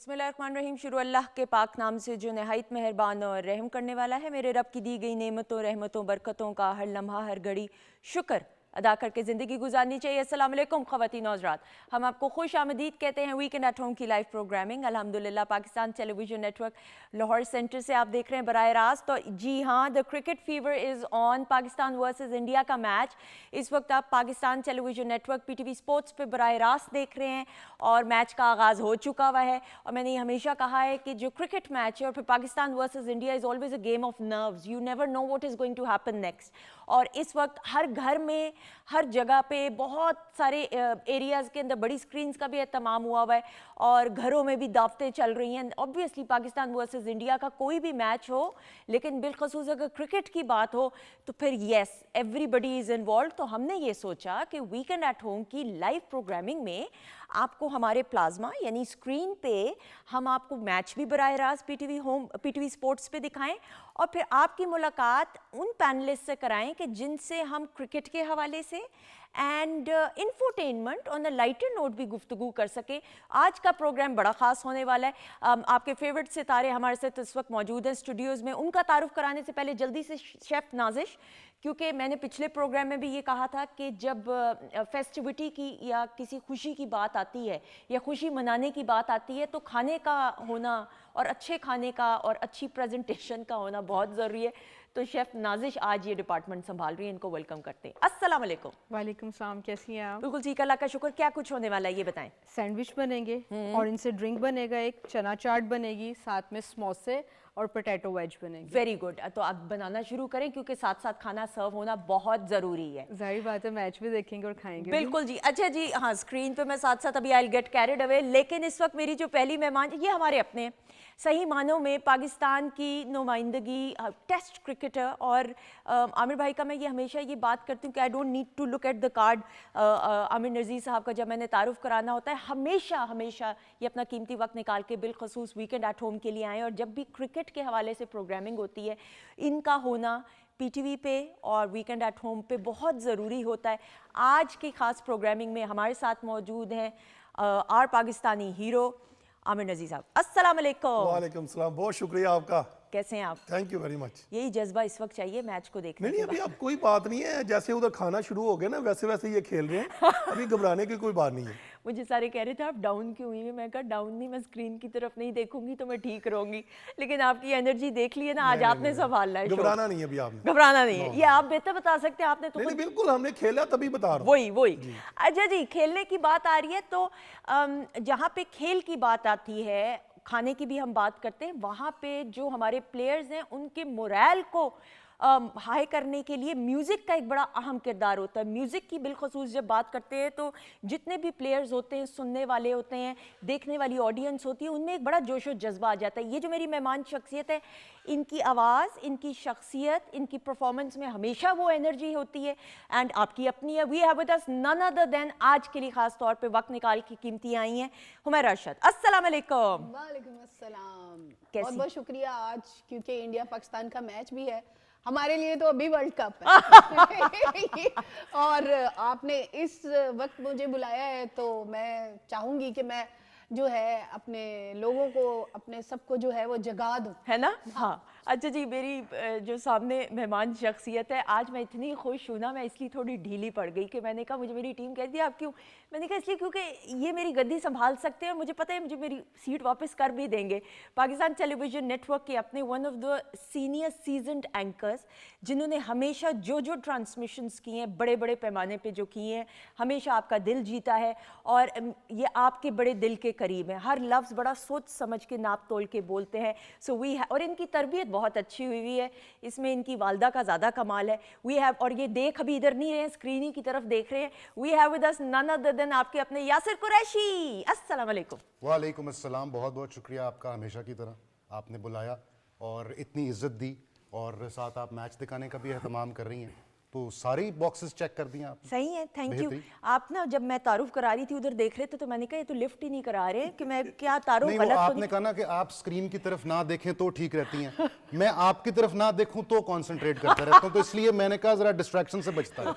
बिस्मिल्लाहिर्रहमानिर्रहीम। शुरू अल्लाह के पाक नाम से जो नहायत मेहरबान और रहम करने वाला है। मेरे रब की दी गई नेमतों, रहमतों, बरकतों का हर लम्हा हर घड़ी शुक्र अदा करके ज़िंदगी गुजारनी चाहिए। अस्सलाम वालेकुम ख़वातीन और हज़रात, हम आपको खुश आमदीद कहते हैं वीकेंड एट होम की लाइव प्रोग्रामिंग अल्हम्दुलिल्लाह Pakistan television network Lahore centre से आप देख रहे हैं बराह रास्त। तो जी हाँ, the cricket fever is on. Pakistan versus India का मैच इस वक्त आप Pakistan television network PTV sports पे बराह रास्त देख रहे हैं और मैच का आगाज़ हो चुका हुआ है। और मैंने ये हमेशा कहा है कि जो क्रिकेट मैच है और फिर Pakistan versus India is always a game of nerves. You never know what is going to happen next. और इस वक्त हर घर में हर जगह पे बहुत सारे एरियाज़ के अंदर बड़ी स्क्रीन्स का भी एहतमाम हुआ है और घरों में भी दावतें चल रही हैं। ऑब्वियसली पाकिस्तान वर्सेस इंडिया का कोई भी मैच हो, लेकिन बिलखसूस अगर क्रिकेट की बात हो तो फिर येस एवरीबडी इज़ इन्वॉल्व। तो हमने ये सोचा कि वीकेंड एट होम की लाइव प्रोग्रामिंग में आपको हमारे प्लाज्मा यानी स्क्रीन पे हम आपको मैच भी बराह रास्त PTV स्पोर्ट्स पे दिखाएं और फिर आपकी मुलाकात उन पैनलिस्ट से कराएं कि जिनसे हम क्रिकेट के हवाले से and infotainment on a lighter note भी गुफ्तगू कर सके। आज का प्रोग्राम बड़ा ख़ास होने वाला है। आपके फेवरेट सितारे हमारे साथ इस वक्त मौजूद हैं स्टूडियोज़ में। उनका तारुफ कराने से पहले जल्दी से शेफ़ नाजिश, क्योंकि मैंने पिछले प्रोग्राम में भी ये कहा था कि जब फेस्टिविटी की या किसी खुशी की बात आती है या खुशी मनाने की बात आती है तो खाने का होना और अच्छे खाने का और अच्छी प्रेजेंटेशन का होना बहुत ज़रूरी है। तो शेफ़ नाजिश आज ये डिपार्टमेंट संभाल रही हैं, इनको वेलकम करते हैं। अस्सलाम वालेकुम। वालेकुम सलाम, कैसी हैं आप? बिल्कुल ठीक, अल्लाह का शुक्र। क्या कुछ होने वाला है ये बताएं। सैंडविच बनेंगे और इनसे ड्रिंक बनेगा, एक चना चाट बनेगी, साथ में समोसे और पोटैटो वेज बनेगी। Very good. तो आप बनाना शुरू करें क्योंकि साथ साथ खाना सर्व होना बहुत ज़रूरी है। जाहिर बात है, मैच भी देखेंगे और खाएंगे बिल्कुल जी। अच्छा जी, हाँ स्क्रीन पे मैं साथ साथ अभी आई गेट कैरिड अवे, लेकिन इस वक्त मेरी जो पहली मेहमान ये हमारे अपने सही मानों में पाकिस्तान की नुमाइंदगी टेस्ट क्रिकेटर और आमिर भाई का मैं ये हमेशा ये बात करती हूँ कि I don't need to look at the card. Aamir Nazir साहब का जब मैंने तारुफ कराना होता है हमेशा हमेशा ये अपना कीमती वक्त निकाल के बिलखसूस वीकेंड एट होम के लिए आएँ और जब भी क्रिकेट के हवाले से प्रोग्रामिंग होती है इनका होना PTV पे और वीकेंड एट होम पे बहुत ज़रूरी होता है। आज की ख़ास प्रोग्रामिंग में हमारे साथ मौजूद हैं आर पाकिस्तानी हीरो आमिर नज़ीर साहब। अस्सलाम वालेकुम। वालेकुम सलाम, बहुत शुक्रिया आपका। कैसे हैं आप? Thank you very much. यही जज्बा इस वक्त चाहिए मैच को देखने नहीं के अभी बाद। अब कोई बात नहीं है, जैसे उधर खाना शुरू हो गया ना वैसे वैसे ये खेल रहे हैं, अभी घबराने की कोई बात नहीं है। मुझे सारे कह रहे थे आप डाउन क्यों हुई है, मैं कहा डाउन नहीं, मैं स्क्रीन की तरफ नहीं देखूंगी तो मैं ठीक रहूंगी, लेकिन आपकी एनर्जी देख ली है ना, आज आपने संभालना है। घबराना नहीं है अभी आपने। घबराना नहीं है, ये आप बेहतर बता सकते हैं, आपने तो नहीं बिल्कुल हमने खेला तभी बता रहा हूँ। वही। अच्छा जी, खेलने की बात आ रही है तो जहाँ पे खेल की बात आती है, खाने की भी हम बात करते हैं, वहाँ पे जो हमारे प्लेयर्स हैं उनके मोरल को हाई करने के लिए म्यूज़िक का एक बड़ा अहम किरदार होता है। म्यूज़िक की बिलखसूस जब बात करते हैं तो जितने भी प्लेयर्स होते हैं, सुनने वाले होते हैं, देखने वाली ऑडियंस होती है, उनमें एक बड़ा जोश व जज्बा आ जाता है। ये जो मेरी मेहमान शख्सियत है, इनकी आवाज़, इनकी शख्सियत, इनकी परफॉर्मेंस में हमेशा वो एनर्जी होती है एंड आपकी अपनी है। We have with us none other than आज के लिए ख़ास तौर पर वक्त निकाल के कीमती आई हैं हुमैरा अरशद। अस्सलाम वालेकुम। वालेकुम अस्सलाम। कैसी? बहुत बहुत शुक्रिया आज, क्योंकि इंडिया पाकिस्तान का मैच भी है हमारे लिए, तो अभी वर्ल्ड कप है और आपने इस वक्त मुझे बुलाया है तो मैं चाहूंगी कि मैं जो है अपने लोगों को, अपने सबको जो है वो जगा दूं, है ना। हाँ। अच्छा जी, मेरी जो सामने मेहमान शख्सियत है, आज मैं इतनी खुश हूँ ना, मैं इसलिए थोड़ी ढीली पड़ गई कि मैंने कहा, मुझे मेरी टीम कहती है आप क्यों, मैंने कहा इसलिए क्योंकि ये मेरी गद्दी संभाल सकते हैं, मुझे पता है मुझे मेरी सीट वापस कर भी देंगे। पाकिस्तान टेलीविज़न नेटवर्क के अपने one of the senior seasoned anchors, जिन्होंने हमेशा जो ट्रांसमिशंस किए हैं बड़े बड़े पैमाने पर जो किए हैं, हमेशा आपका दिल जीता है और ये आपके बड़े दिल के करीब है। हर लफ्ज़ बड़ा सोच समझ के नाप तोल के बोलते हैं। सो वी और इनकी तरबियत बहुत अच्छी हुई है, इसमें इनकी वालदा का ज़्यादा कमाल है। वी हैव, और ये देख अभी इधर नहीं रहे हैं, स्क्रीन की तरफ देख रहे हैं। We have with us none other than आपके अपने यासिर कुरैशी। अस्सलाम वालेकुम। वालेकुम अस्सलाम। बहुत बहुत शुक्रिया आपका, हमेशा की तरह आपने बुलाया और इतनी इज्जत दी और साथ आप मैच दिखाने का भी एहतमाम कर रही हैं, तो सारी बॉक्सेस चेक कर दिए आप। सही है, थैंक यू। बेहतरीन। आप ना जब मैं तारुफ करा रही थी उधर देख रहे थे तो मैंने कहा ये तो लिफ्ट ही नहीं करा रहे कि मैं क्या तारुफ नहीं, वो गलत तो आपने नहीं। कहा ना कि आप स्क्रीन की तरफ ना देखें तो ठीक रहती हैं। मैं आपकी तरफ ना देखूं तो कंसंट्रेट करता रहता हूं, तो इसलिए मैंने कहा जरा डिस्ट्रैक्शन से बचता है।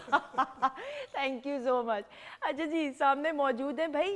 Thank you so much. अच्छा जी, सामने मौजूद है भाई,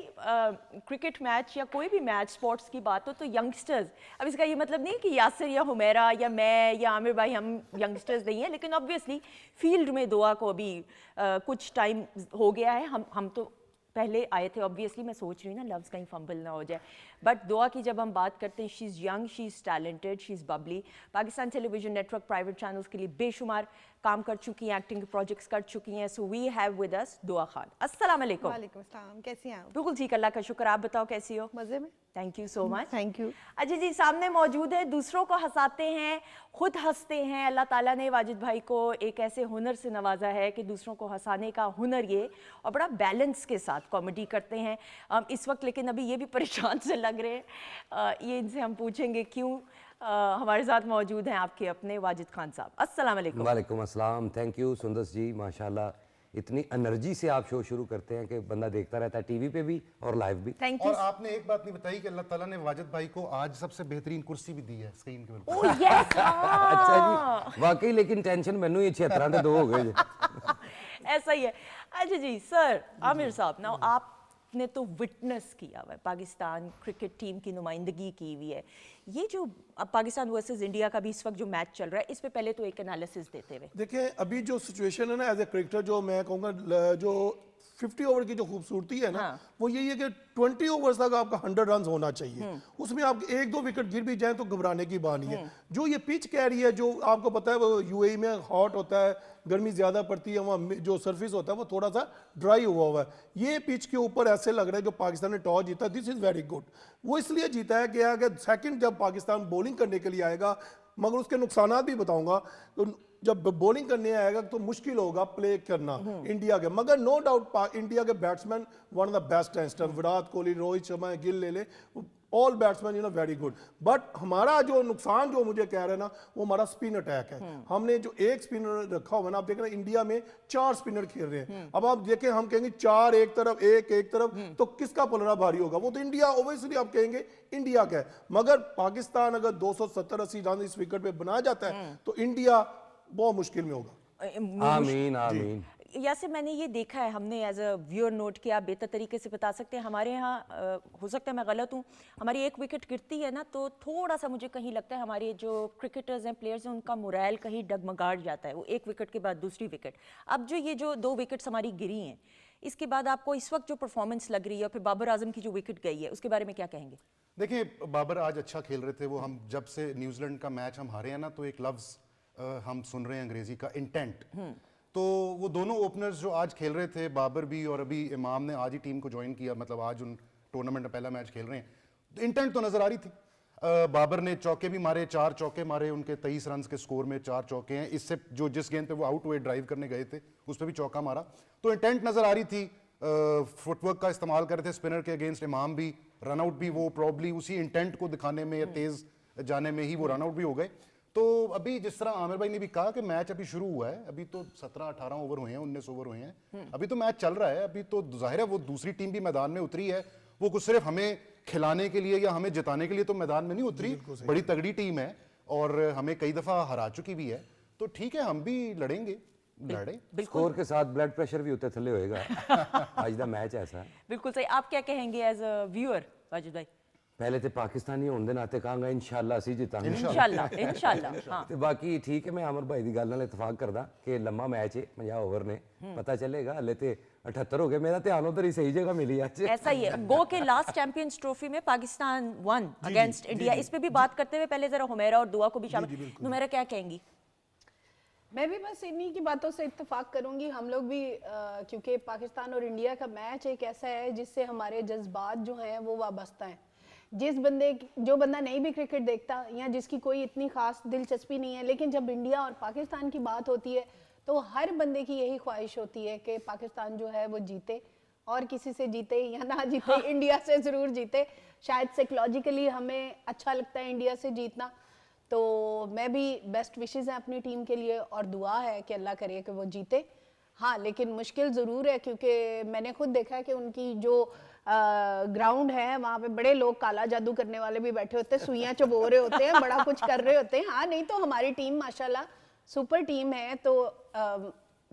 क्रिकेट मैच या कोई भी मैच स्पोर्ट्स की बात हो तो यंगस्टर्स, अब इसका ये मतलब नहीं कि यासिर या हुमैरा या मैं या आमिर भाई हम यंगस्टर्स नहीं है, लेकिन ऑब्वियसली फील्ड में दुआ को अभी कुछ टाइम हो गया है। हम तो पहले आए थे, ऑब्वियसली मैं सोच रही हूँ ना लफ्ज़ कहीं फंबल ना हो जाए, बट दुआ की जब हम बात करते हैं, she is young, she is talented, she is Babli. Pakistan television network private channels के लिए बेशुमार काम कर चुकी हैं, एक्टिंग प्रोजेक्ट्स कर चुकी हैं। So we have with us Dua Khan. अस्सलाम वालेकुम। वालेकुम अस्सलाम, कैसी हैं आप? बिल्कुल ठीक, अल्लाह का शुक्र। आप बताओ कैसी हो? मजे में? Thank you so much. Thank you. Ajay ji सामने मौजूद है, दूसरों को हंसाते हैं, खुद हंसते हैं। अल्लाह ताला ने वाजिद भाई को एक ऐसे हुनर से नवाजा है कि दूसरों को हंसाने का हुनर ये, और बड़ा बैलेंस के साथ कॉमेडी करते हैं इस वक्त। लेकिन अभी ये भी परेशान से लग रहे हैं, ये इनसे हम पूछेंगे क्यों। हमारे साथ मौजूद हैं आपके अपने वाजिद खान साहब। अस्सलाम वालेकुम। वालेकुम अस्सलाम। थैंक यू सुंदस जी, माशाल्लाह इतनी एनर्जी से आप शो शुरू करते हैं कि बंदा देखता रहता है, टीवी पे भी और लाइव भी। Thank you. और आपने एक बात नहीं बताई कि अल्लाह ताला ने वाजिद भाई को आज सबसे बेहतरीन कुर्सी भी दी है स्क्रीन के बिल्कुल। ओह यस, अच्छा जी, वाकई लेकिन टेंशन मैनू ही 76 ते 2 हो गए जी। ऐसा ही है। अच्छा जी सर, आमिर साहब, ना आपने तो विटनेस किया हुआ है, पाकिस्तान क्रिकेट टीम की नुमाइंदगी की हुई है। ये जो अब पाकिस्तान वर्सेस इंडिया का भी इस वक्त जो मैच चल रहा है, इस पे पहले तो एक एनालिसिस देते हुए। देखिए अभी जो सिचुएशन है ना, एज ए क्रिकेटर जो मैं कहूँगा जो 50 ओवर की जो खूबसूरती है ना, हाँ। वो यही है कि 20 ओवर्स तक आपका 100 रन होना चाहिए। उसमें आप 1-2 विकेट गिर भी जाएं तो घबराने की बात नहीं है। जो ये पिच कह रही है, जो आपको पता है वो यूएई में हॉट होता है, गर्मी ज़्यादा पड़ती है, वहाँ जो सरफेस होता है वो थोड़ा सा ड्राई हुआ है। ये पिच के ऊपर ऐसे लग रहा है जो पाकिस्तान ने टॉस जीता, दिस इज़ वेरी गुड। वो इसलिए जीता है कि अगर सेकंड जब पाकिस्तान बॉलिंग करने के लिए आएगा, मगर उसके नुकसानात भी बताऊंगा, तो जब बॉलिंग करने आएगा तो मुश्किल होगा प्ले करना इंडिया के। मगर नो डाउट इंडिया के batsman one of the best हैं इस टाइम, विराट कोहली, रोहित शर्मा, गिल ले ले, all batsman you know very good. But हमारा जो नुकसान जो मुझे कह रहे हैं ना, वो हमारा स्पिन अटैक है। हमने जो एक स्पिनर रखा हुआ है ना, आप देख रहे हैं इंडिया में 4 स्पिनर खेल रहे हैं। अब आप देखें, हम कहेंगे 4 एक तरफ, एक तरफ, तो किसका पलड़ा भारी होगा? वो तो इंडिया, ओबियसली आप कहेंगे इंडिया का है। मगर पाकिस्तान अगर 270-80 रन इस विकेट पे बना जाता है तो इंडिया बहुत मुश्किल में होगा। आमीन आमीन। जैसे मैंने ये देखा है, हमने एज अ व्यूअर नोट किया, आप बेहतर तरीके से बता सकते हैं। हमारे यहाँ हो सकता है मैं गलत हूँ, हमारी एक विकेट गिरती है ना तो थोड़ा सा मुझे कहीं लगता है हमारे जो क्रिकेटर्स हैं, प्लेयर्स हैं, उनका मोरल कहीं डगमगाड़ जाता है। वो एक विकेट के बाद दूसरी विकेट। अब जो ये जो 2 विकेट्स हमारी गिरी हैं, इसके बाद आपको इस वक्त जो परफॉर्मेंस लग रही है, और फिर बाबर आजम की जो विकेट गई है, उसके बारे में क्या कहेंगे? देखिए, बाबर आज अच्छा खेल रहे थे। वो हम जब से न्यूजीलैंड का मैच हम हारे हैं ना, तो एक लफ्ज़ हम सुन रहे हैं अंग्रेजी का, इंटेंट। तो वो दोनों ओपनर्स जो आज खेल रहे थे, बाबर भी और अभी इमाम ने आज ही टीम को ज्वाइन किया, मतलब आज उन टूर्नामेंट में पहला मैच खेल रहे हैं, तो इंटेंट तो नज़र आ रही थी। बाबर ने चौके भी मारे, 4 चौके मारे, उनके 23 रन के स्कोर में 4 चौके हैं। इससे जो जिस गेंद पे वो आउट हुए ड्राइव करने गए थे, उस पर भी चौका मारा, तो इंटेंट नज़र आ रही थी। फुटवर्क का इस्तेमाल कर रहे थे स्पिनर के अगेंस्ट, इमाम भी, रन आउट भी वो प्रॉब्ली उसी इंटेंट को दिखाने में या तेज जाने में ही वो रन आउट भी हो गए। तो अभी जिस तरह आमिर भाई ने भी कहा कि मैच अभी शुरू हुआ है, अभी तो 17-18 ओवर हुए हैं, 19 ओवर हुए हैं, अभी तो मैच चल रहा है। अभी तो जाहिर है वो दूसरी टीम भी मैदान में उतरी है, वो कुछ सिर्फ हमें खिलाने के लिए या हमें जिताने के लिए तो मैदान में नहीं उतरी, बड़ी तगड़ी टीम है और हमें कई दफा हरा चुकी भी है। तो ठीक है, हम भी लड़ेंगे, लड़े। स्कोर के साथ ब्लड प्रेशर भी उतरे थले होएगा। आज का मैच ऐसा है। बिल्कुल सही। आप क्या कहेंगे एज अ व्यूअर वाजिद भाई? पहले तो पाकिस्तानी होने दे नाते कहांगा इंशाल्लाह असी जितांगे। इंशाल्लाह हाँ। ते बाकी ठीक है, मैं अमर भाई की गल नाल इतफाक करदा कि लंबा मैच है, 50 ओवर ने, पता चलेगा। हले ते 78 हो गए, मेरा ध्यान उधर ही सही जगह मिली आज। ऐसा ही है। गो के लास्ट चैंपियंस ट्रॉफी में पाकिस्तान वन अगेंस्ट इंडिया, इस पे भी बात करते हुए पहले जरा हुमैरा और दुआ को भी शामिल। हुमैरा क्या कहेंगी? मैं भी बस इन्हीं की बातों से इत्तेफाक करूंगी। हम लोग भी क्योंकि पाकिस्तान और इंडिया का मैच एक ऐसा है जिससे हमारे जज्बात जो हैं वो वाबस्ता हैं। जो बंदा नहीं भी क्रिकेट देखता या जिसकी कोई इतनी खास दिलचस्पी नहीं है, लेकिन जब इंडिया और पाकिस्तान की बात होती है तो हर बंदे की यही ख्वाहिश होती है कि पाकिस्तान जो है वो जीते, और किसी से जीते या ना जीते, इंडिया से ज़रूर जीते। शायद साइकोलॉजिकली हमें अच्छा लगता है इंडिया से जीतना। तो मैं भी बेस्ट विशेस हैं अपनी टीम के लिए और दुआ है कि अल्लाह करे कि वो जीते। हाँ, लेकिन मुश्किल ज़रूर है क्योंकि मैंने खुद देखा है कि उनकी जो ग्राउंड है वहाँ पे बड़े लोग काला जादू करने वाले भी बैठे होते हैं, सुइयां चबो रहे होते हैं, बड़ा कुछ कर रहे होते हैं। हाँ, नहीं तो हमारी टीम माशाल्लाह सुपर टीम है, तो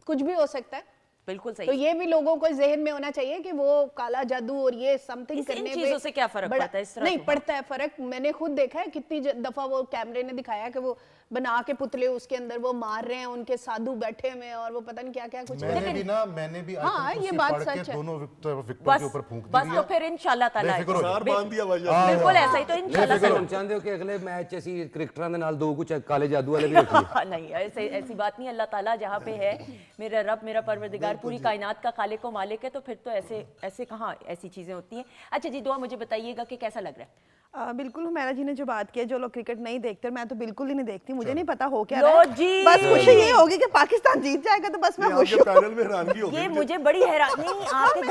कुछ भी हो सकता है। बिल्कुल तो सही। ये भी लोगों को जहन में होना चाहिए कि वो काला जादू और ये समथिंग इन करने चीजों से क्या फर्क पड़ता है इस तरह नहीं तो? पड़ता है फर्क। मैंने खुद देखा है कितनी दफा वो कैमरे ने दिखाया कि वो बना के पुतले उसके अंदर वो मार रहे हैं, उनके साधु बैठे हुए हैं और वो पता नहीं क्या क्या कुछ मैंने भी हाँ, आयतुल ये कुर्सी बात पढ़ के सच है। दोनों विक्टर बस के ऊपर फूंक बस दिया। तो फिर इंशाल्लाह ताला बेफिक्र हो सार बांध दिया भाई बिल्कुल ऐसा ही तो इंशाल्लाह ਤੁਸੀਂ ताला। ਹੁਣ ਚਾਹੁੰਦੇ ਹੋ ਕਿ ਅਗਲੇ ਮੈਚ 'ਚ ਅਸੀਂ ਕ੍ਰਿਕਟਰਾਂ ਦੇ ਨਾਲ ਦੋ ਕੁਝ ਕਾਲੇ ਜਾਦੂ ਵਾਲੇ ਵੀ ਰੱਖੀਏ नहीं ऐसे ऐसी बात नहीं, अल्लाह ताला जहाँ पे है, मेरा रब मेरा परवरदिगार पूरी कायनात का खालिक व मालिक है, तो फिर तो ऐसे ऐसे कहाँ ऐसी चीजें होती हैं। अच्छा जी, दुआ मुझे बताइएगा कि कैसा लग रहा है। बिल्कुल हुमैरा जी ने जो बात की है, जो लोग क्रिकेट नहीं देखते, मैं तो बिल्कुल ही नहीं देखती, मुझे नहीं पता हो क्या लो रहा है। जी। बस खुशी ये होगी कि पाकिस्तान जीत जाएगा तो बस मैं खुश आपके हूँ। पैनल में हैरानगी हो ये गई। मुझे बड़ी हैरान नहीं, आपके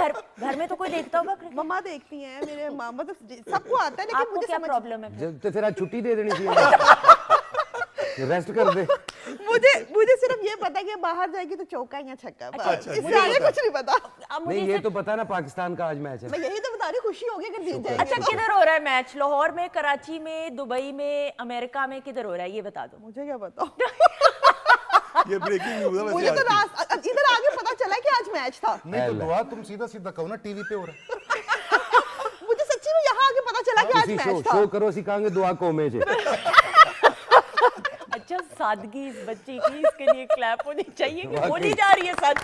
घर में तो कोई देखता होगा क्रिकेट? मम्मा देखती हैं, मेरे माँ, मतलब सबको आता है, लेकिन आपको मुझे क्या समझ प्रॉब्लम है? जब तो फिर आज छुट्टी दे देनी थी रेस्ट कर दे। मुझे सिर्फ ये पता है कि बाहर जाएगी तो चौका या छक्का, बस इससे आगे कुछ नहीं पता। अब मुझे नहीं ये तो पता है ना पाकिस्तान का आज मैच है। मैं यही तो बता रही, खुशी होगी अगर जीत जाएगी। अच्छा, किधर हो रहा है मैच? लाहौर में, कराची में, दुबई में, अमेरिका में, किधर हो रहा है ये बता दो। मुझे क्या पता, ये ब्रेकिंग न्यूज़ है वैसे मुझे तो आज की। इधर आगे पता चला कि आज मैच था। नहीं तो दुआ तुम सीधा सीधा कहो ना, टीवी पे हो रहा है। मुझे सच्ची में यहाँ आगे पता चला कि आज ਤੁਸੀਂ मैच था। शो करो ਅਸੀਂ ਕਹਾਂਗੇ दुआ कौमे 'ਚ। अच्छा, सादगी इस बच्ची की, इसके लिए क्लैप होनी चाहिए कि बोली जा रही है सच।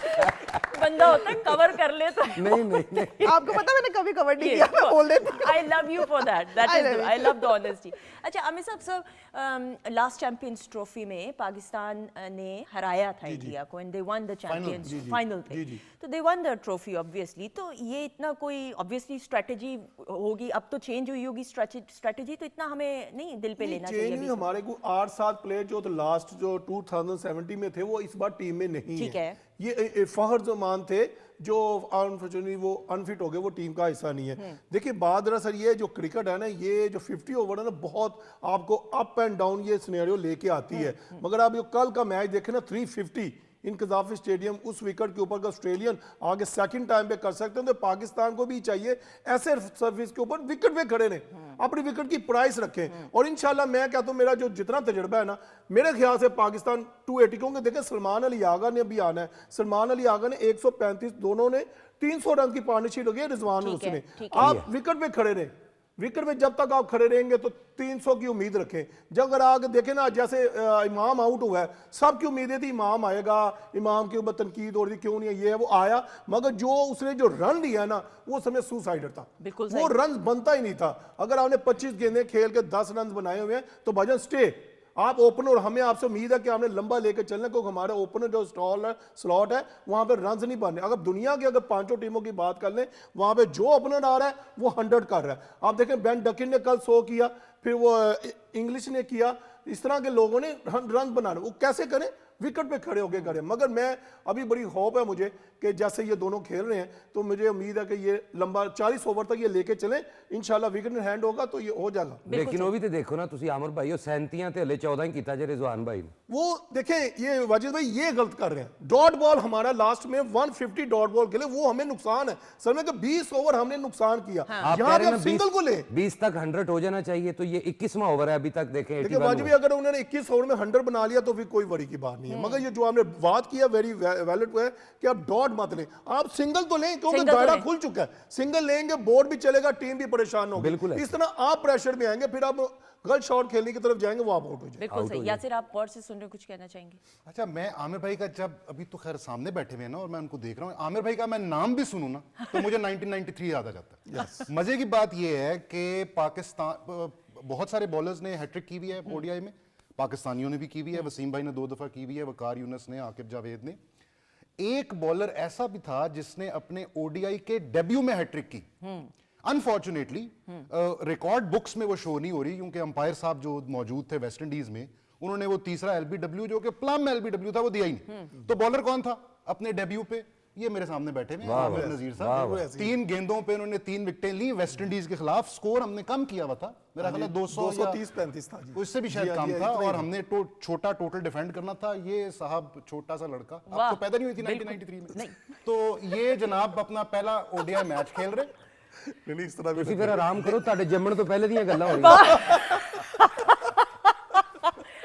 बंदा होता है कवर कर लेता है। नहीं नहीं नहीं आपको पता मैंने कभी कवर नहीं किया, मैं बोल देती हूँ। I love you for that. I love you I love the honesty. अच्छा आमिर साहब, सर लास्ट चैंपियंस ट्रॉफी में पाकिस्तान ने हराया था इंडिया को, and they one the champions final पे, तो दे वन द ट्रॉफी ऑब्वियसली। तो ये इतना कोई ऑब्वियसली स्ट्रेटजी होगी, अब तो चेंज हुई होगी स्ट्रेटजी, तो इतना हमें नहीं दिल पे लेना चाहिए चेंज अभी नहीं, हमारे को 8-7 प्लेयर जो तो लास्ट जो 2017 में थे वो इस बार टीम में नहीं ठीक है। ये फहर जमान थे जो अनफॉर्चुनेटली वो अनफिट हो गए, वो टीम का हिस्सा नहीं है। देखिए बात दरअसल ये जो क्रिकेट है ना, ये जो 50 ओवर है ना, बहुत आपको अप एंड डाउन ये सिनेरियो लेके आती है। मगर आप ये कल का मैच देखें ना, 350 इन कजाफी स्टेडियम, उस विकेट के ऊपर का ऑस्ट्रेलियन आगे सेकंड टाइम पे कर सकते हैं, तो पाकिस्तान को भी चाहिए ऐसे सर्विस के ऊपर विकेट पे खड़े रहे, अपनी विकेट की प्राइस रखें। और इंशाल्लाह मैं कहता हूं, मेरा जो जितना तजर्बा है ना, मेरे ख्याल से पाकिस्तान 280, क्योंकि देखें सलमान अली आगा ने भी आना है, सलमान अली आगा ने 135, दोनों ने 300 रन की पार्टनरशिप रखी है, रिजवान ठीक है, उसने। ठीक है। आप विकेट पे खड़े रहे, विकेट में जब तक आप खड़े रहेंगे तो 300 की उम्मीद रखें। जब अगर आगे देखें ना, जैसे इमाम आउट हुआ है, सबकी उम्मीदें थी इमाम आएगा, इमाम के ऊपर तनकीद हो रही थी क्यों नहीं है, ये है वो आया, मगर जो उसने जो रन दिया ना, वो समय सुसाइडर था, बिल्कुल वो रन बनता ही नहीं था। अगर आपने 25 गेंदें खेल के 10 रन बनाए हुए हैं तो भाईजान स्टे आप ओपनर, और हमें आपसे उम्मीद है कि हमने लंबा लेकर चलना, क्योंकि हमारे ओपनर जो स्लॉट है वहां पे रन्स नहीं बनने। अगर दुनिया की अगर 5 टीमों की बात कर लें, वहां पे जो ओपनर आ रहा है वो 100 कर रहा है। आप देखें बेन डकिन ने कल 100 किया, फिर वो इंग्लिश ने किया, इस तरह के लोगों ने रन बनाने, वो कैसे करें? विकेट पे खड़े होके करें। मगर मैं अभी बड़ी होप है मुझे कि जैसे ये दोनों खेल रहे हैं, तो मुझे उम्मीद है कि ये लंबा 40 ओवर तक ये लेके चलें, इंशाल्लाह विकेट इन हैंड होगा तो ये हो जाएगा। लेकिन वो भी तो देखो ना ਤੁਸੀਂ आमिर भाई, 37 ਤੇ ਹਲੇ 14 ਹੀ ਕੀਤਾ ਜੇ रिजवान भाई ने। वो देखें ये वाजिद भाई ये गलत कर रहे हैं। डॉट बॉल हमारा लास्ट में 150 डॉट बॉल खेले, वो हमें नुकसान है सर में, कि 20 ओवर हमने नुकसान किया। आप यहाँ कह पे रहे हम सिंगल को ले 20 तक 100 हो जाना चाहिए, तो ये 21वां ओवर है अभी तक। देखें देखिए वाजिब, अगर उन्होंने 21 ओवर में 100 बना लिया तो फिर कोई वरी की बात नहीं है। मगर ये जो आपने बात किया वेरी वैलिड है कि आप डॉट मत लें, आप सिंगल तो लें, क्योंकि सिंगल तो दायरा लें। खुल चुका है। सिंगल लेंगे, बोर्ड भी चलेगा, टीम भी परेशान होगी। बिल्कुल ऐसे। इस तरह आप प्रेशर में आएंगे, फिर आप गलत शॉट खेलने की तरफ जाएंगे, वो आप आउट हो जाएंगे। बिल्कुल सही। यासिर, आप और से सुन रहे, कुछ कहना चाहेंगे? अच्छा, मैं आमिर भाई का जब अभी तो खैर सामने बैठे हुए हैं ना, और मैं उनको देख रहा हूँ, आमिर भाई का मैं नाम भी सुनूं ना तो मुझे 1993 याद आ जाता है। मजे की बात यह है कि पाकिस्तान बहुत सारे बॉलर्स ने हैट्रिक की हुई है ओडीआई में, पाकिस्तानियों ने भी की हुई है, वसीम भाई ने 2 दफा की हुई है, वकार यूनुस ने, आकिब जावेद ने। एक बॉलर ऐसा भी था जिसने अपने ओडीआई के डेब्यू में हैट्रिक की। अनफॉर्चुनेटली रिकॉर्ड बुक्स में वो शो नहीं हो रही, क्योंकि अंपायर साहब जो मौजूद थे वेस्ट इंडीज में, उन्होंने वो तीसरा एलबीडब्ल्यू जो कि प्लम एलबीडब्ल्यू था वो दिया ही नहीं। तो बॉलर कौन था अपने डेब्यू पे? ये मेरे सामने बैठे हुए हैं, वाह, आमिर वाह, नजीर वाह, साहब। वाह। 3 गेंदों पे उन्होंने 3 विकेटें ली वेस्ट इंडीज के खिलाफ। स्कोर हमने कम किया हुआ था, मेरा ख्याल है 230-35 था जी। उससे भी जी, शायद हाँ, कम जी, था, इतना ही और था। हमने छोटा टोटल डिफेंड करना था। ये साहब छोटा सा लड़का, आप वाह, तो पैदा नहीं हुई थी बिल्कुल। 1993 में, तो ये जनाब अपना पहला ओडीआई मैच खेल रहे। नहीं, इस तरह भी ਤੁਸੀਂ ਫਿਰ ਆਰਾਮ ਕਰੋ, ਤੁਹਾਡੇ ਜੰਮਣ ਤੋਂ ਪਹਿਲੇ ਦੀਆਂ ਗੱਲਾਂ ਹੋ ਰਹੀਆਂ।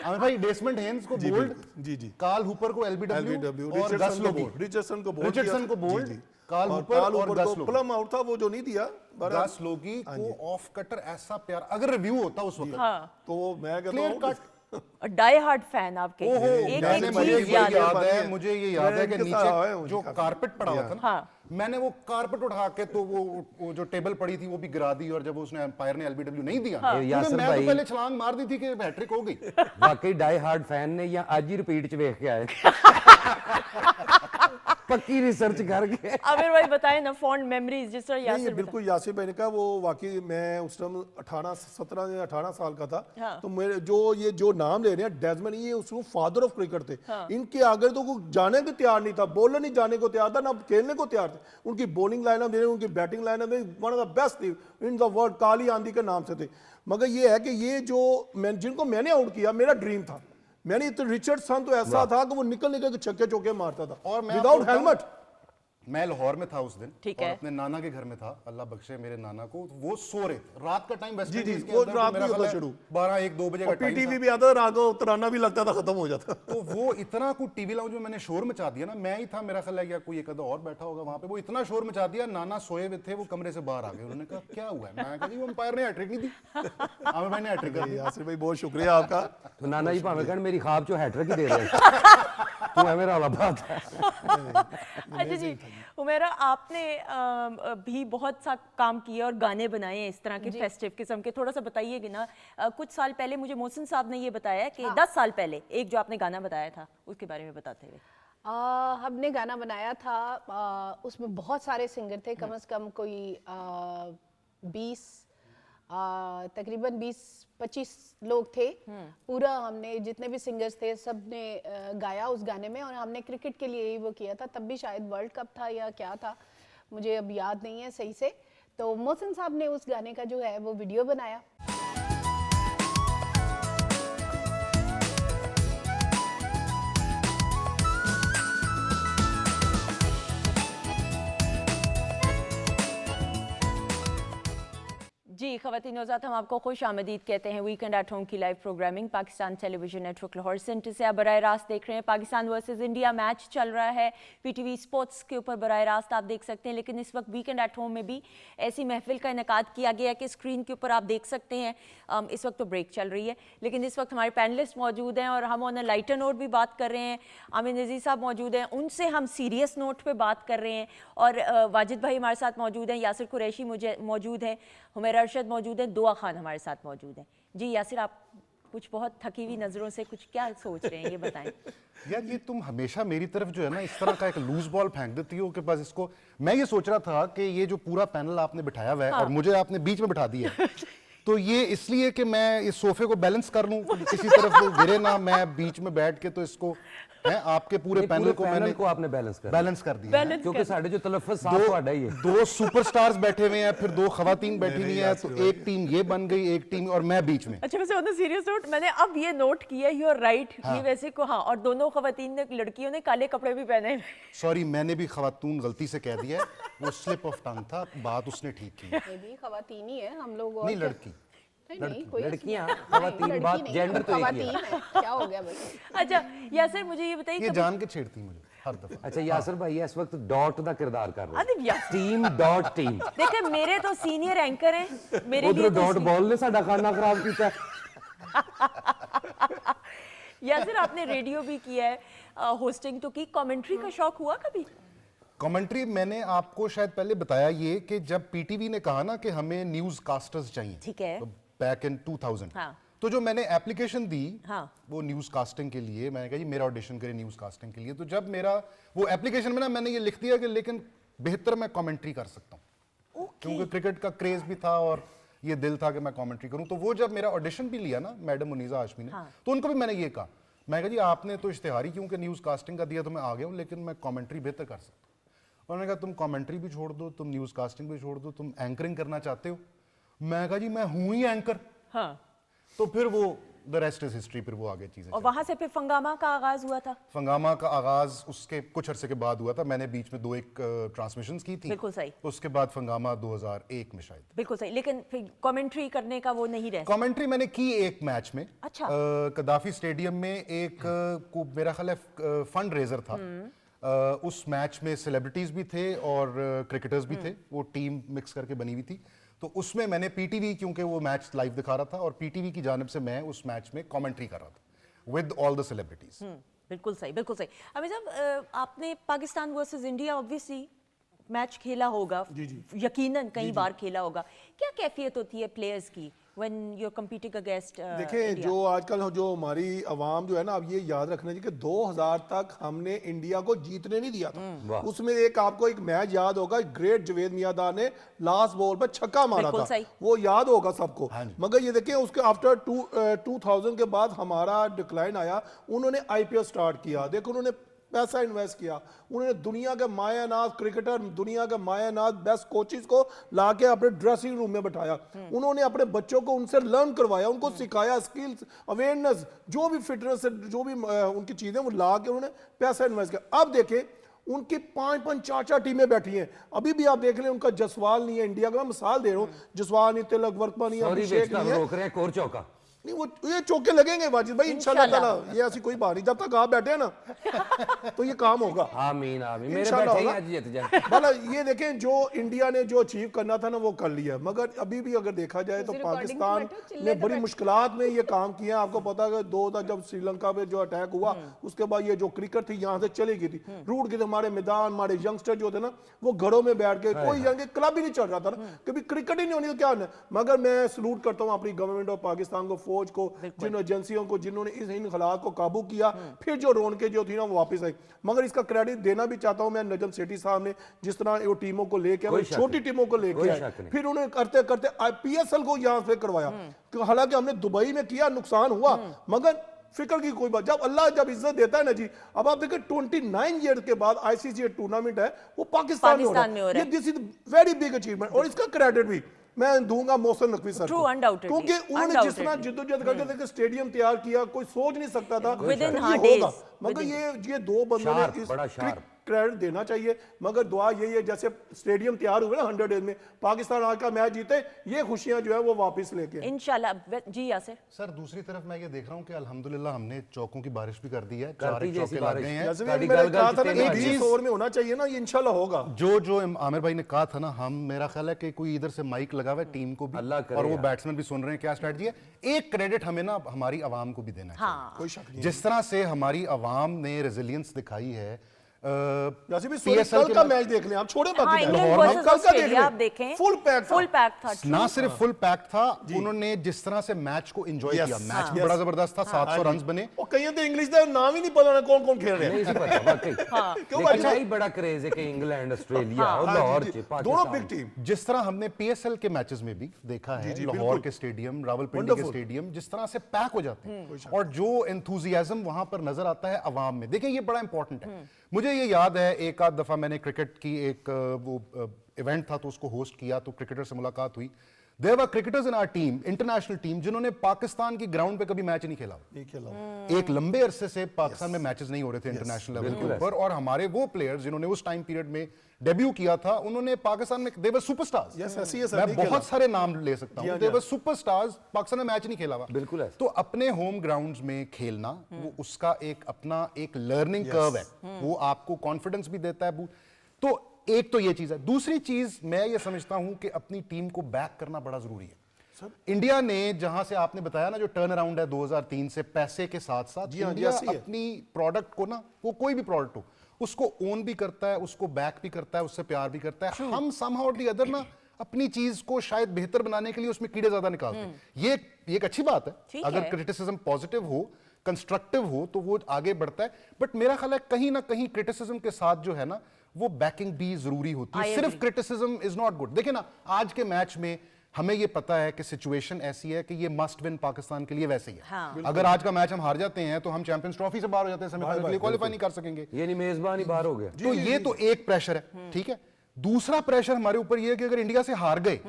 आमिर भाई डेसमंड हेन्स को जी, बोल्ड, बिल्कुल, जी, जी। कार्ल हूपर को एलबीडब्ल्यू LBW, और गस लोगी। रिचर्डसन को रिचर्डसन को बोल्ड, कार्ल हूपर और गस लोगी। प्लम आउट था वो जो नहीं दिया, गस लोगी को ऑफ कटर ऐसा प्यार, अगर रिव्यू होता उस वक्त तो मैं कहता क्लियर हूँ कट। डाई हार्ड फैन आपके। ओहो, एक मैंने एक मुझे चीज ये याद है। याद है, मुझे ये याद है कि इनके साथ आया है नीचे मुझे जो काफी। कारपेट पड़ा हुआ था ना, हाँ। मैंने वो कारपेट उठा के तो वो जो टेबल पड़ी थी वो भी गिरा दी, और जब उसने एम्पायर ने एलबीडब्ल्यू नहीं दिया, क्योंकि यासिर मैं तो भाई- पहले छलांग मार दी थी कि हैट्रिक हो गई। ਵਾਕਈ ਡਾਈ ਹਾਰਡ ਫੈਨ ਨੇ ਜਾਂ ਅੱਜ ਹੀ ਰਿਪੀਟ ਚ ਵੇਖ ਕੇ ਆਏ? ਪੱਕੀ ਰਿਸਰਚ ਕਰਕੇ। आमिर भाई बताएं ना फॉन्ड मेमोरीज जिस तरह नहीं, ये यासिर बिल्कुल यासिर भाई ने कहा, वो वाकई मैं उस टाइम 17 या 18 साल का था। हाँ। तो मेरे जो नाम ले रहे हैं डेजमंड, ये उसको फादर ऑफ क्रिकेट थे। इनके आगे तो कोई जाने को तैयार नहीं था, बॉलर नहीं जाने को तैयार था, ना खेलने को तैयार थे। उनकी बॉलिंग लाइनअप देने, उनकी बैटिंग लाइनअप देने, वन ऑफ द बेस्ट थी इन द वर्ल्ड, काली आंधी के नाम से थे। मगर ये है कि ये जो जिनको मैंने आउट किया, मेरा ड्रीम था। मैंने तो रिचर्डसन तो ऐसा था कि वो निकल निकल के छक्के चौके मारता था, और मैं विदाउट आपको हेलमेट। मैं लाहौर में था उस दिन, ठीक और है। अपने नाना के घर में था, अल्लाह बख्शे मेरे नाना को। वो सो रहे थे रात का टाइम, वेस्ट जी, जी, इंडीज के वो अंदर, तो रात मेरा में होता ख्याल है शुरू। 12-1-2 बजे का टाइम पीटीवी था। भी आता, रात को तराना भी लगता था, खत्म हो जाता। तो वो इतना कुछ टीवी लाउंज में मैंने शोर मचा दिया ना, मैं ही था, मेरा ख्याल है या कोई एक आधा और बैठा होगा वहां पे, वो इतना शोर मचा दिया, नाना सोए हुए थे, वो कमरे से बाहर आ गए। उन्होंने कहा क्या हुआ है? मैं कहा जी वो अंपायर ने हैट्रिक नहीं दी। आमिर भाई ने हैट्रिक कर दी। यासिर भाई बहुत शुक्रिया आपका। तो नाना जी भाਵੇਂ ਕਹਿਣ ਮੇਰੀ ਖਾਬ ਚੋਂ ਹੈਟ੍ਰਿਕ ਹੀ ਦੇ ਦੇ। ਤੂੰ ਐਵੇਂ ਰੌਲਾ ਪਾਤਾ। अच्छा जी, हुमैरा आपने भी बहुत सा काम किया और गाने बनाए हैं इस तरह के फेस्टिव किस्म के, थोड़ा सा बताइएगा ना। कुछ साल पहले मुझे मोहसिन साहब ने ये बताया कि 10 साल पहले एक जो आपने गाना बताया था उसके बारे में बताते हुए। हमने गाना बनाया था, उसमें बहुत सारे सिंगर थे, कम से कम कोई 20 तकरीबन 20-25 लोग थे। पूरा हमने जितने भी सिंगर्स थे सब ने गाया उस गाने में, और हमने क्रिकेट के लिए ही वो किया था। तब भी शायद वर्ल्ड कप था या क्या था, मुझे अब याद नहीं है सही से। तो मोहसिन साहब ने उस गाने का जो है वो वीडियो बनाया। जी ख़वातीन नौज़ात, हम आपको खुश आमदीद कहते हैं वीकेंड एट होम की live programming Pakistan television network Lahore centre से आप बराह रास्त देख रहे हैं। पाकिस्तान वर्सेस इंडिया मैच चल रहा है पीटीवी स्पोर्ट्स के ऊपर बराह रास्त आप देख सकते हैं। लेकिन इस वक्त वीकेंड एट होम में भी ऐसी महफिल का इनेकाद किया गया है कि स्क्रीन के ऊपर आप देख सकते हैं। इस वक्त तो ब्रेक चल रही है, लेकिन इस वक्त हमारे पैनलिस्ट मौजूद हैं और हम ऑन अ लाइटर नोट भी बात कर रहे हैं। आमिर नज़ीर साहब मौजूद हैं, उनसे हम सीरियस नोट पे बात कर रहे हैं। और वाजिद भाई हमारे साथ मौजूद हैं, यासिर कुरैशी मुझे मौजूद हैं, हुमैरा अरशद मौजूद हैं, दुआ खान हमारे साथ मौजूद हैं। जी यासिर, आप कुछ बहुत थकी हुई नज़रों से कुछ क्या सोच रहे हैं, ये बताएं। यार ये तुम हमेशा मेरी तरफ जो है ना इस तरह का एक लूज बॉल फेंक देती हो कि बस इसको, मैं ये सोच रहा था कि ये जो पूरा पैनल आपने बिठाया हुआ है और मुझे आपने बीच में बिठा दिया है, तो ये इसलिए कि मैं इस सोफे को बैलेंस कर लूं, किसी तरफ वो गिरे ना, मैं बीच में बैठ के तो इसको है आपके पूरे पैनल को मैंने आपने बैलेंस कर बैलेंस कर दिया है। क्योंकि साढ़े जो तलफ़्फ़ुज़ साफ ਤੁਹਾਡਾ ही है। 2 सुपरस्टार्स बैठे हुए हैं, फिर 2 खवातीन बैठी हुई हैं, तो एक टीम ये बन गई, एक टीम और मैं बीच में। अच्छा, वैसे ऑन द सीरियस नोट मैंने अब ये नोट किया, यू आर राइट, ये वैसे को हाँ, और दोनों खवातीन ने, लड़कियों ने काले कपड़े भी पहने हैं। सॉरी, मैंने भी खवातून गलती से कह दिया है, वो स्लिप ऑफ टंग था, बात उसने ठीक की। ये भी खवातीन ही है हम लोग, और नहीं, क्या? लड़की। नहीं, कोई लड़कियां नहीं, खवातीन, लड़की बात नहीं, जेंडर तो एक ही है। खवातीन है, क्या हो गया भाई? अच्छा यासिर, मुझे ये बताइए ये जान के छेड़ती मुझे हर दफा। अच्छा यासिर भाई इस वक्त डॉट ਦਾ किरदार कर रहे अदिब यासिर, टीम डॉट टीम देखिए मेरे तो सीनियर एंकर हैं, मेरे लिए उधर तो डॉट बॉल ने साडा खाना खराब किया। यासिर आपने रेडियो भी किया है, होस्टिंग तो की, कमेंट्री का शौक हुआ कभी? कमेंट्री मैंने आपको शायद पहले बताया ये कि जब पीटीवी ने कहा ना कि हमें न्यूज कास्टर्स चाहिए, ठीक है, बैक इन 2000, हाँ। तो जो मैंने एप्लीकेशन दी हाँ। वो न्यूज कास्टिंग के लिए, मैंने कहा जी मेरा ऑडिशन करें न्यूज कास्टिंग के लिए। तो जब मेरा वो एप्लीकेशन में ना मैंने ये लिख दिया कि लेकिन बेहतर मैं कमेंट्री कर सकता हूँ, क्योंकि क्रिकेट का क्रेज भी था और ये दिल था कि मैं कमेंट्री करूं। तो वो जब मेरा ऑडिशन भी लिया ना मैडम मुनीजा हाशमी ने, तो उनको भी मैंने ये कहा, मैं कहा जी आपने तो इश्तिहार ही क्योंकि न्यूज़ कास्टिंग का दिया तो मैं आ गया हूँ, लेकिन मैं कमेंट्री बेहतर कर सकता हूँ। उन्होंने कहा तुम कमेंट्री भी छोड़ दो, तुम न्यूज़ कास्टिंग भी छोड़ दो, तुम एंकरिंग करना चाहते हो? मैं कहा जी मैं हूँ ही एंकर। हाँ, तो फिर वो द रेस्ट इज हिस्ट्री, फिर वो आगे चीजें और वहां से फिर फंगामा का आगाज हुआ था। फंगामा का आगाज उसके कुछ अरसे के बाद हुआ था। मैंने बीच में 2-1 ट्रांसमिशंस की थी। बिल्कुल सही। उसके बाद फंगामा 2001 में शायद। बिल्कुल सही, लेकिन फिर कमेंट्री करने का वो नहीं रह कमेंट्री मैंने की एक मैच में। अच्छा। कदाफी स्टेडियम में एक को मेरा ख्याल है फंड रेजर था। उस मैच में सेलिब्रिटीज भी थे और क्रिकेटर्स भी थे, वो टीम मिक्स करके बनी हुई थी। तो उसमें मैंने पीटीवी, क्योंकि वो मैच लाइव दिखा रहा था और पीटीवी की जानिब से मैं उस मैच में कमेंट्री कर रहा था विद ऑल द सेलिब्रिटीज। बिल्कुल सही, बिल्कुल सही। अभी जब आपने Pakistan versus India obviously match खेला होगा, यकीनन कई बार खेला होगा, क्या कैफियत होती है प्लेयर्स की when you are competing against देखें जो आजकल जो हमारी आवाम जो है ना, अब ये याद रखना चाहिए कि 2000 तक हमने इंडिया को जीतने नहीं दिया था। उसमें एक आपको एक मैच याद होगा, ग्रेट जावेद मियांदाद ने लास्ट बॉल पर छक्का मारा बिल्कुल था, सही। वो याद होगा सबको। मगर ये देखें उसके आफ्टर 2000 के बाद हमारा डिक्लाइन आया, उन्होंने आईपीएल स्टार्ट किया, देखो उन्होंने पैसा इन्वेस्ट किया, उन्होंने दुनिया के मायानाज क्रिकेटर, दुनिया के मायानाज बेस्ट कोचेस को लाके अपने ड्रेसिंग रूम में बैठाया, उन्होंने अपने बच्चों को उनसे लर्न करवाया, उनको सिखाया, स्किल्स अवेयरनेस जो भी फिटनेस जो भी उनकी चीजें वो ला के उन्होंने पैसा इन्वेस्ट किया। अब देखें उनकी 5-5 4-4 टीमें बैठी हैं, अभी भी आप देख लें उनका जसवाल नहीं है इंडिया का, मैं मिसाल दे रहा हूँ, जसवाल नहीं, तिलक वर्मा नहीं है, अभिषेक नहीं है, रोक रहे हैं, एक और चौका नहीं वो ये चौके लगेंगे वाजिद भाई इंशाल्लाह ताला। ये ऐसी कोई बात नहीं, जब तक आप बैठे हैं ना तो ये काम होगा। आमीन आमीन, मेरे इंशाल्लाह बैठे ही होगा। आज जीत जाए। मतलब ये देखें जो इंडिया ने जो अचीव करना था ना वो कर लिया, मगर अभी भी अगर देखा जाए तो उसी recording पाकिस्तान पे बैठो, चिल्ले ने पे बड़ी बैठो। मुश्किलात में ये काम किया है। आपको पता है 2000 जब श्रीलंका पे जो अटैक हुआ उसके बाद ये जो क्रिकेट थी यहाँ से चली गई थी, रूट गई थी, हमारे मैदान हमारे यंगस्टर जो थे ना वो घरों में बैठ के कोई यहाँ के क्लब ही नहीं चल रहा था ना, कभी क्रिकेट ही नहीं होनी तो क्या होना। मगर मैं सलूट करता हूँ अपनी गवर्नमेंट ऑफ पाकिस्तान को, फौज को, जिन एजेंसियों को जिन्होंने इन हालात को काबू किया, फिर जो रौनकें जो थी ना वो वापस आई। मगर इसका क्रेडिट देना भी चाहता हूं मैं नजम सेठी साहब ने, जिस तरह वो टीमों को लेके आए, छोटी टीमों को लेके आए, फिर उन्हें करते करते पीएसएल को यहां से करवाया। हालांकि हमने दुबई में किया, नुकसान हुआ, मगर फिक्र की कोई बात, जब अल्लाह जब इज्जत देता है ना जी। अब आप देखिए 29 ईयर के बाद आईसीसी टूर्नामेंट है वो पाकिस्तान में हो रहा है। This is very big achievement और इसका क्रेडिट भी मैं दूंगा मोहसिन नकवी सर को, क्योंकि उन्होंने जिस तरह जिद्दोजहद करके देखिए स्टेडियम तैयार किया, कोई सोच नहीं सकता था कि ये होगा। मगर ये दो बंदों ने इस क्रेडिट देना चाहिए। मगर दुआ यही है जैसे स्टेडियम तैयार हुए ना 100 डेज में, पाकिस्तान आज का मैच जीते, ये खुशियां जो है वो वापस लेके इंशाल्लाह। जी यासिर सर दूसरी तरफ मैं ये देख रहा हूँ कि अल्हम्दुलिल्लाह हमने चौकों की बारिश भी कर दी है, करती 4 जैसी चौके लग बारिश। गए हैं। जैसे भी मैंने कहा था ना कि 20 ओवर में होना चाहिए ना, ये इंशाल्लाह होगा। जो आमिर भाई ने कहा था ना, हम मेरा ख्याल है कि कोई इधर से माइक लगा हुआ है टीम को भी अल्लाह करे और वो यार। बैट्समैन भी सुन रहे हैं क्या स्ट्रेटजी है। एक क्रेडिट हमें ना हमारी आवाम को भी देना चाहिए, कोई शक नहीं। जिस तरह से हमारी आवाम ने रेजिलियंस दिखाई है। जैसे भी PSL कल का मैच देख लें आप, छोड़े हाँ, बाकी इंग्लैंड लाहौर में versus कल का देख ऑस्ट्रेलिया आप लें, देखें, फुल पैक फुल पैक था। ना सिर्फ फुल पैक था, उन्होंने जिस तरह से मैच को एंजॉय Yes, किया, मैच हाँ, भी बड़ा जबरदस्त था, 700 रन बने। और कहीं तो इंग्लिश का नाम ही नहीं पता ना कौन कौन खेल रहे नहीं हैं। सी पता वाकई। क्यों लेकिन भाई? यही बड़ा क्रेज है कि इंग्लैंड, ऑस्ट्रेलिया और लाहौर से दोनों बिग पाकिस्तान। टीम। जिस तरह हमने पीएसएल के मैचेस में भी देखा है, जी, लाहौर बिल्कुल। के स्टेडियम, रावलपिंडी के Wonderful। स्टेडियम जिस तरह से पैक हो जाते हैं और जो एंथुजियाज्म वहां पर नजर आता है अवाम में, देखिए ये बड़ा इंपॉर्टेंट है। मुझे ये याद है एक आध दफा मैंने क्रिकेट की एक वो इवेंट था तो उसको होस्ट किया, तो क्रिकेटर से मुलाकात हुई। There were cricketers in our team, international team, जिन्होंने पाकिस्तान की ग्राउंड पे कभी मैच नहीं खेला। एक लंबे अरसे से पाकिस्तान में मैचेस नहीं हो रहे थे इंटरनेशनल लेवल के ऊपर, और हमारे वो प्लेयर्स जिन्होंने उस टाइम पीरियड में डेब्यू किया था, उन्होंने पाकिस्तान में दे वर सुपरस्टार्स। Yes, ऐसी है सर, मैं नहीं बहुत खेला। सारे नाम ले सकता हूं, जी, दे हाँ। वर सुपरस्टार्स, पाकिस्तान में मैच नहीं खेला हुआ। बिल्कुल ऐसा। तो अपने होम ग्राउंड्स में खेलना वो उसका एक अपना एक लर्निंग कर्व है, वो आपको कॉन्फिडेंस भी देता है। तो एक तो ये चीज है। दूसरी चीज मैं ये समझता हूं कि अपनी टीम को बैक करना बड़ा जरूरी है। इंडिया ने, जहां से आपने बताया ना जो टर्न अराउंड है 2003 से, पैसे के साथ साथ जी हाँ, इंडिया ऐसी है। अपनी प्रोडक्ट को ना, वो कोई भी प्रोडक्ट हो, उसको ओन भी करता है, उसको बैक भी करता है, उससे प्यार भी करता है। हम somehow or the other ना अपनी चीज को शायद बेहतर बनाने के लिए उसमें कीड़े ज्यादा निकालते हैं। ये एक अच्छी बात है, ठीक अगर है। क्रिटिसिज्म पॉजिटिव हो, कंस्ट्रक्टिव हो, तो वो आगे बढ़ता है। बट मेरा ख्याल है कहीं ना कहीं क्रिटिसिज्म के साथ जो है ना वो बैकिंग भी जरूरी होती है। I सिर्फ agree। Criticism is not good. देखिए ना आज के मैच में हमें ये पता है कि सिचुएशन ऐसी है कि ये मस्ट विन पाकिस्तान के लिए वैसे ही है। हाँ। अगर आज का मैच हम हार जाते हैं तो हम चैंपियंस ट्रॉफी से बाहर हो जाते हैं, सेमीफाइनल के लिए क्वालीफाई नहीं कर सकेंगे। ये नहीं मेजबान ही बाहर हो गया। तो ये तो एक प्रेशर है, ठीक है। दूसरा प्रेशर हमारे ऊपर ये है कि अगर इंडिया से हार गए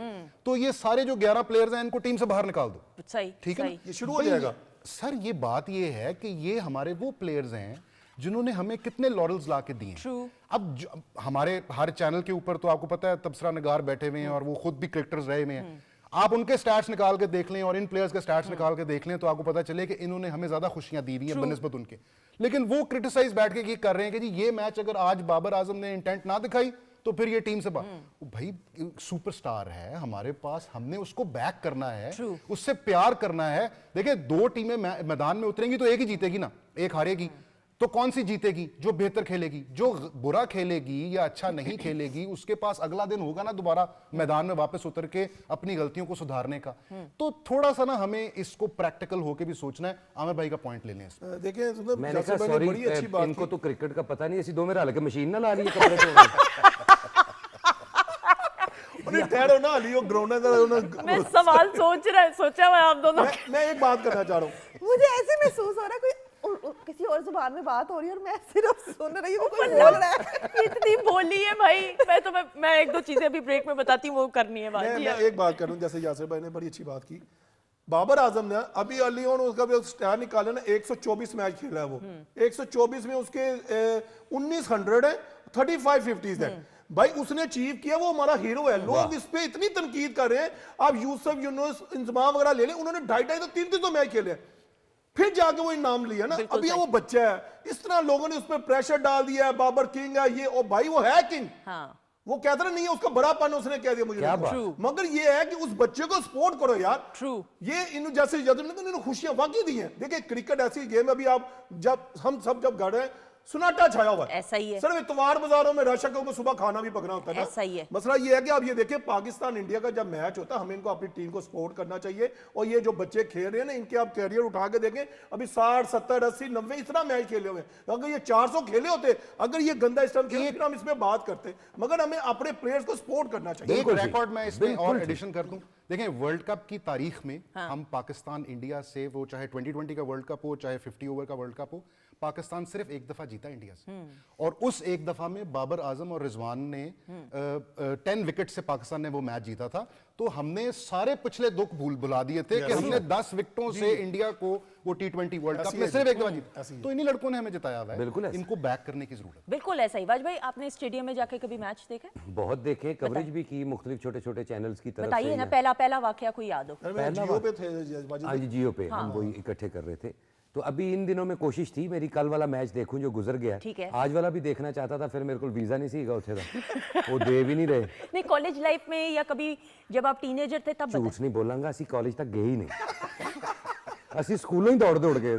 तो ये सारे जो 11 प्लेयर्स हैं इनको टीम से बाहर निकाल दो, सही, ठीक है ना? सही। ये शुरू हो भाई, जाएगा। सर ये बात ये है कि ये हमारे वो प्लेयर्स हैं जिन्होंने हमें कितने लॉरल्स ला के दिए। True. अब हमारे हर चैनल के ऊपर तो आपको पता है तबसरा नगार बैठे हुए हैं और वो खुद भी क्रिकेटर्स रहे हुए हैं। आप उनके स्टैट्स निकाल के देख लें और इन प्लेयर्स के स्टैट्स निकाल के देख लें तो आपको पता चले कि इन्होंने हमें ज्यादा खुशियां दी हुई हैं बनिस्बत उनके। लेकिन वो क्रिटिसाइज बैठ के ये कर रहे हैं कि जी ये मैच अगर आज बाबर आजम ने इंटेंट ना दिखाई तो फिर ये टीम से भाई सुपरस्टार है हमारे पास, हमने उसको बैक करना है, उससे प्यार करना है। देखिए 2 टीमें मैदान में उतरेंगी तो एक ही जीतेगी ना, एक हारेगी। तो कौन सी जीतेगी? जो बेहतर खेलेगी। जो बुरा खेलेगी या अच्छा नहीं खेलेगी उसके पास अगला दिन होगा ना दोबारा मैदान में वापस उतर के अपनी गलतियों को सुधारने का। तो थोड़ा सा ना हमें इसको प्रैक्टिकल होके भी सोचना है। आमिर भाई का पॉइंट ले लें इसमें। देखिए मतलब मैंने जासिर कहा भाई ने सॉरी, बड़ी अच्छी बात इनको की। तो क्रिकेट का पता नहीं, ऐसी 2 मेरा हाल मशीन ना ला रही है कपड़े धोने। अरे ठहरो ना लियो ग्राउंड मैं सवाल सोचा मैं आप दोनों मैं एक बात करना चाह रहा हूँ। मुझे ऐसे महसूस हो रहा है कोई किसी और जुबान में बात हो रही है और मैं सिर्फ सुन रही हूँ कोई बोल रहा है। इतनी बोली है भाई। मैं 1-2 चीजें अभी ब्रेक में बताती हूँ, वो करनी है बात। जी मैं हाँ। एक बात करूं, जैसे यासिर भाई ने बड़ी अच्छी बात की। बाबर आजम ने अभी अर्ली ऑन उसका भी स्टार निकाला ना, 124 मैच खेला है वो। 124 में उसके 1900 है, 35 50s है। भाई उसने अचीव किया, वो हमारा हीरो है। लोग इस पे इतनी तनकीद कर रहे हैं। आप यूसुफ यूनुस इंजमाम वगैरह ले लें, उन्होंने 2.5 तो 3 तो मैच खेले, फिर जाके वो इनाम लिया ना। अभी वो बच्चा है। इस तरह लोगों ने उस पर प्रेशर डाल दिया है, बाबर किंग है ये, और भाई वो है किंग। हाँ। वो कहता नहीं है उसका बड़ापन, उसने कह दिया मुझे क्या नहीं। बात? मगर ये है कि उस बच्चे को सपोर्ट करो यार। True. ये इन जैसे इन्होंने खुशियां वाकई दी हैं। देखिए क्रिकेट ऐसी गेम है, अभी आप जब हम सब जब गए हैं सन्नाटा छाया हुआ है। ऐसा ही है। सिर्फ इतवार बाजारों में रश है क्योंकि सुबह खाना भी पकना होता है ना। ऐसा ही है। मसला ये है कि आप ये देखिए पाकिस्तान इंडिया का जब मैच होता है हमें इनको अपनी टीम को सपोर्ट करना चाहिए। और ये जो बच्चे खेल रहे हैं ना, इनके आप कैरियर उठा के देखें, अभी 60 70 80 90 इतना मैच खेले हुए हैं। अगर ये 400 खेले होते, अगर ये गंदा स्टम्प खेले फिर हम इसमें बात करते। मगर हमें अपने प्लेयर्स को सपोर्ट करना चाहिए। एक रिकॉर्ड मैं इसमें और एडिशन कर दूं। देखें वर्ल्ड कप की तारीख में हम पाकिस्तान इंडिया से, वो चाहे 2020 का वर्ल्ड कप हो चाहे 50 ओवर का वर्ल्ड कप हो, पाकिस्तान सिर्फ एक दफा जीता इंडिया से। और उस एक दफा में बाबर आजम और रिजवान ने 10 विकेट से पाकिस्तान ने वो मैच जीता था। तो हमने सारे पिछले दुख भुला दिए थे कि हमने 10 विकेटों से इंडिया को वो T20 वर्ल्ड कप में सिर्फ एक दफा जीता। तो इन्हीं लड़कों ने हमें जिताया हुआ है। बिल्कुल ऐसा। इनको बैक करने की जरूरत है। बिल्कुल ऐसा ही। वाज भाई आपने स्टेडियम में जाके कभी मैच देखा? बहुत देखे, कवरेज भी की मुख्तलिफ छोटे-छोटे चैनल्स की तरफ से। बताइए ना, पहला वाकया कोई याद हो। जियो पे थे हाँ जी, जियो पे हम वही इकट्ठे कर रहे थे। तो अभी इन दिनों में कोशिश थी मेरी कल वाला मैच देखूं जो गुजर गया, ठीक है। आज वाला भी देखना चाहता था, फिर मेरे को वीजा नहीं सीगा उठे था, वो दे भी नहीं रहे। नहीं, कॉलेज लाइफ में या कभी जब आप टीनेजर थे तब झूठ नहीं बोलांगा, असी कॉलेज तक गए ही नहीं। ਅਸੀਂ ਸਕੂਲੋਂ ਹੀ ਦੌੜ ਗਏ।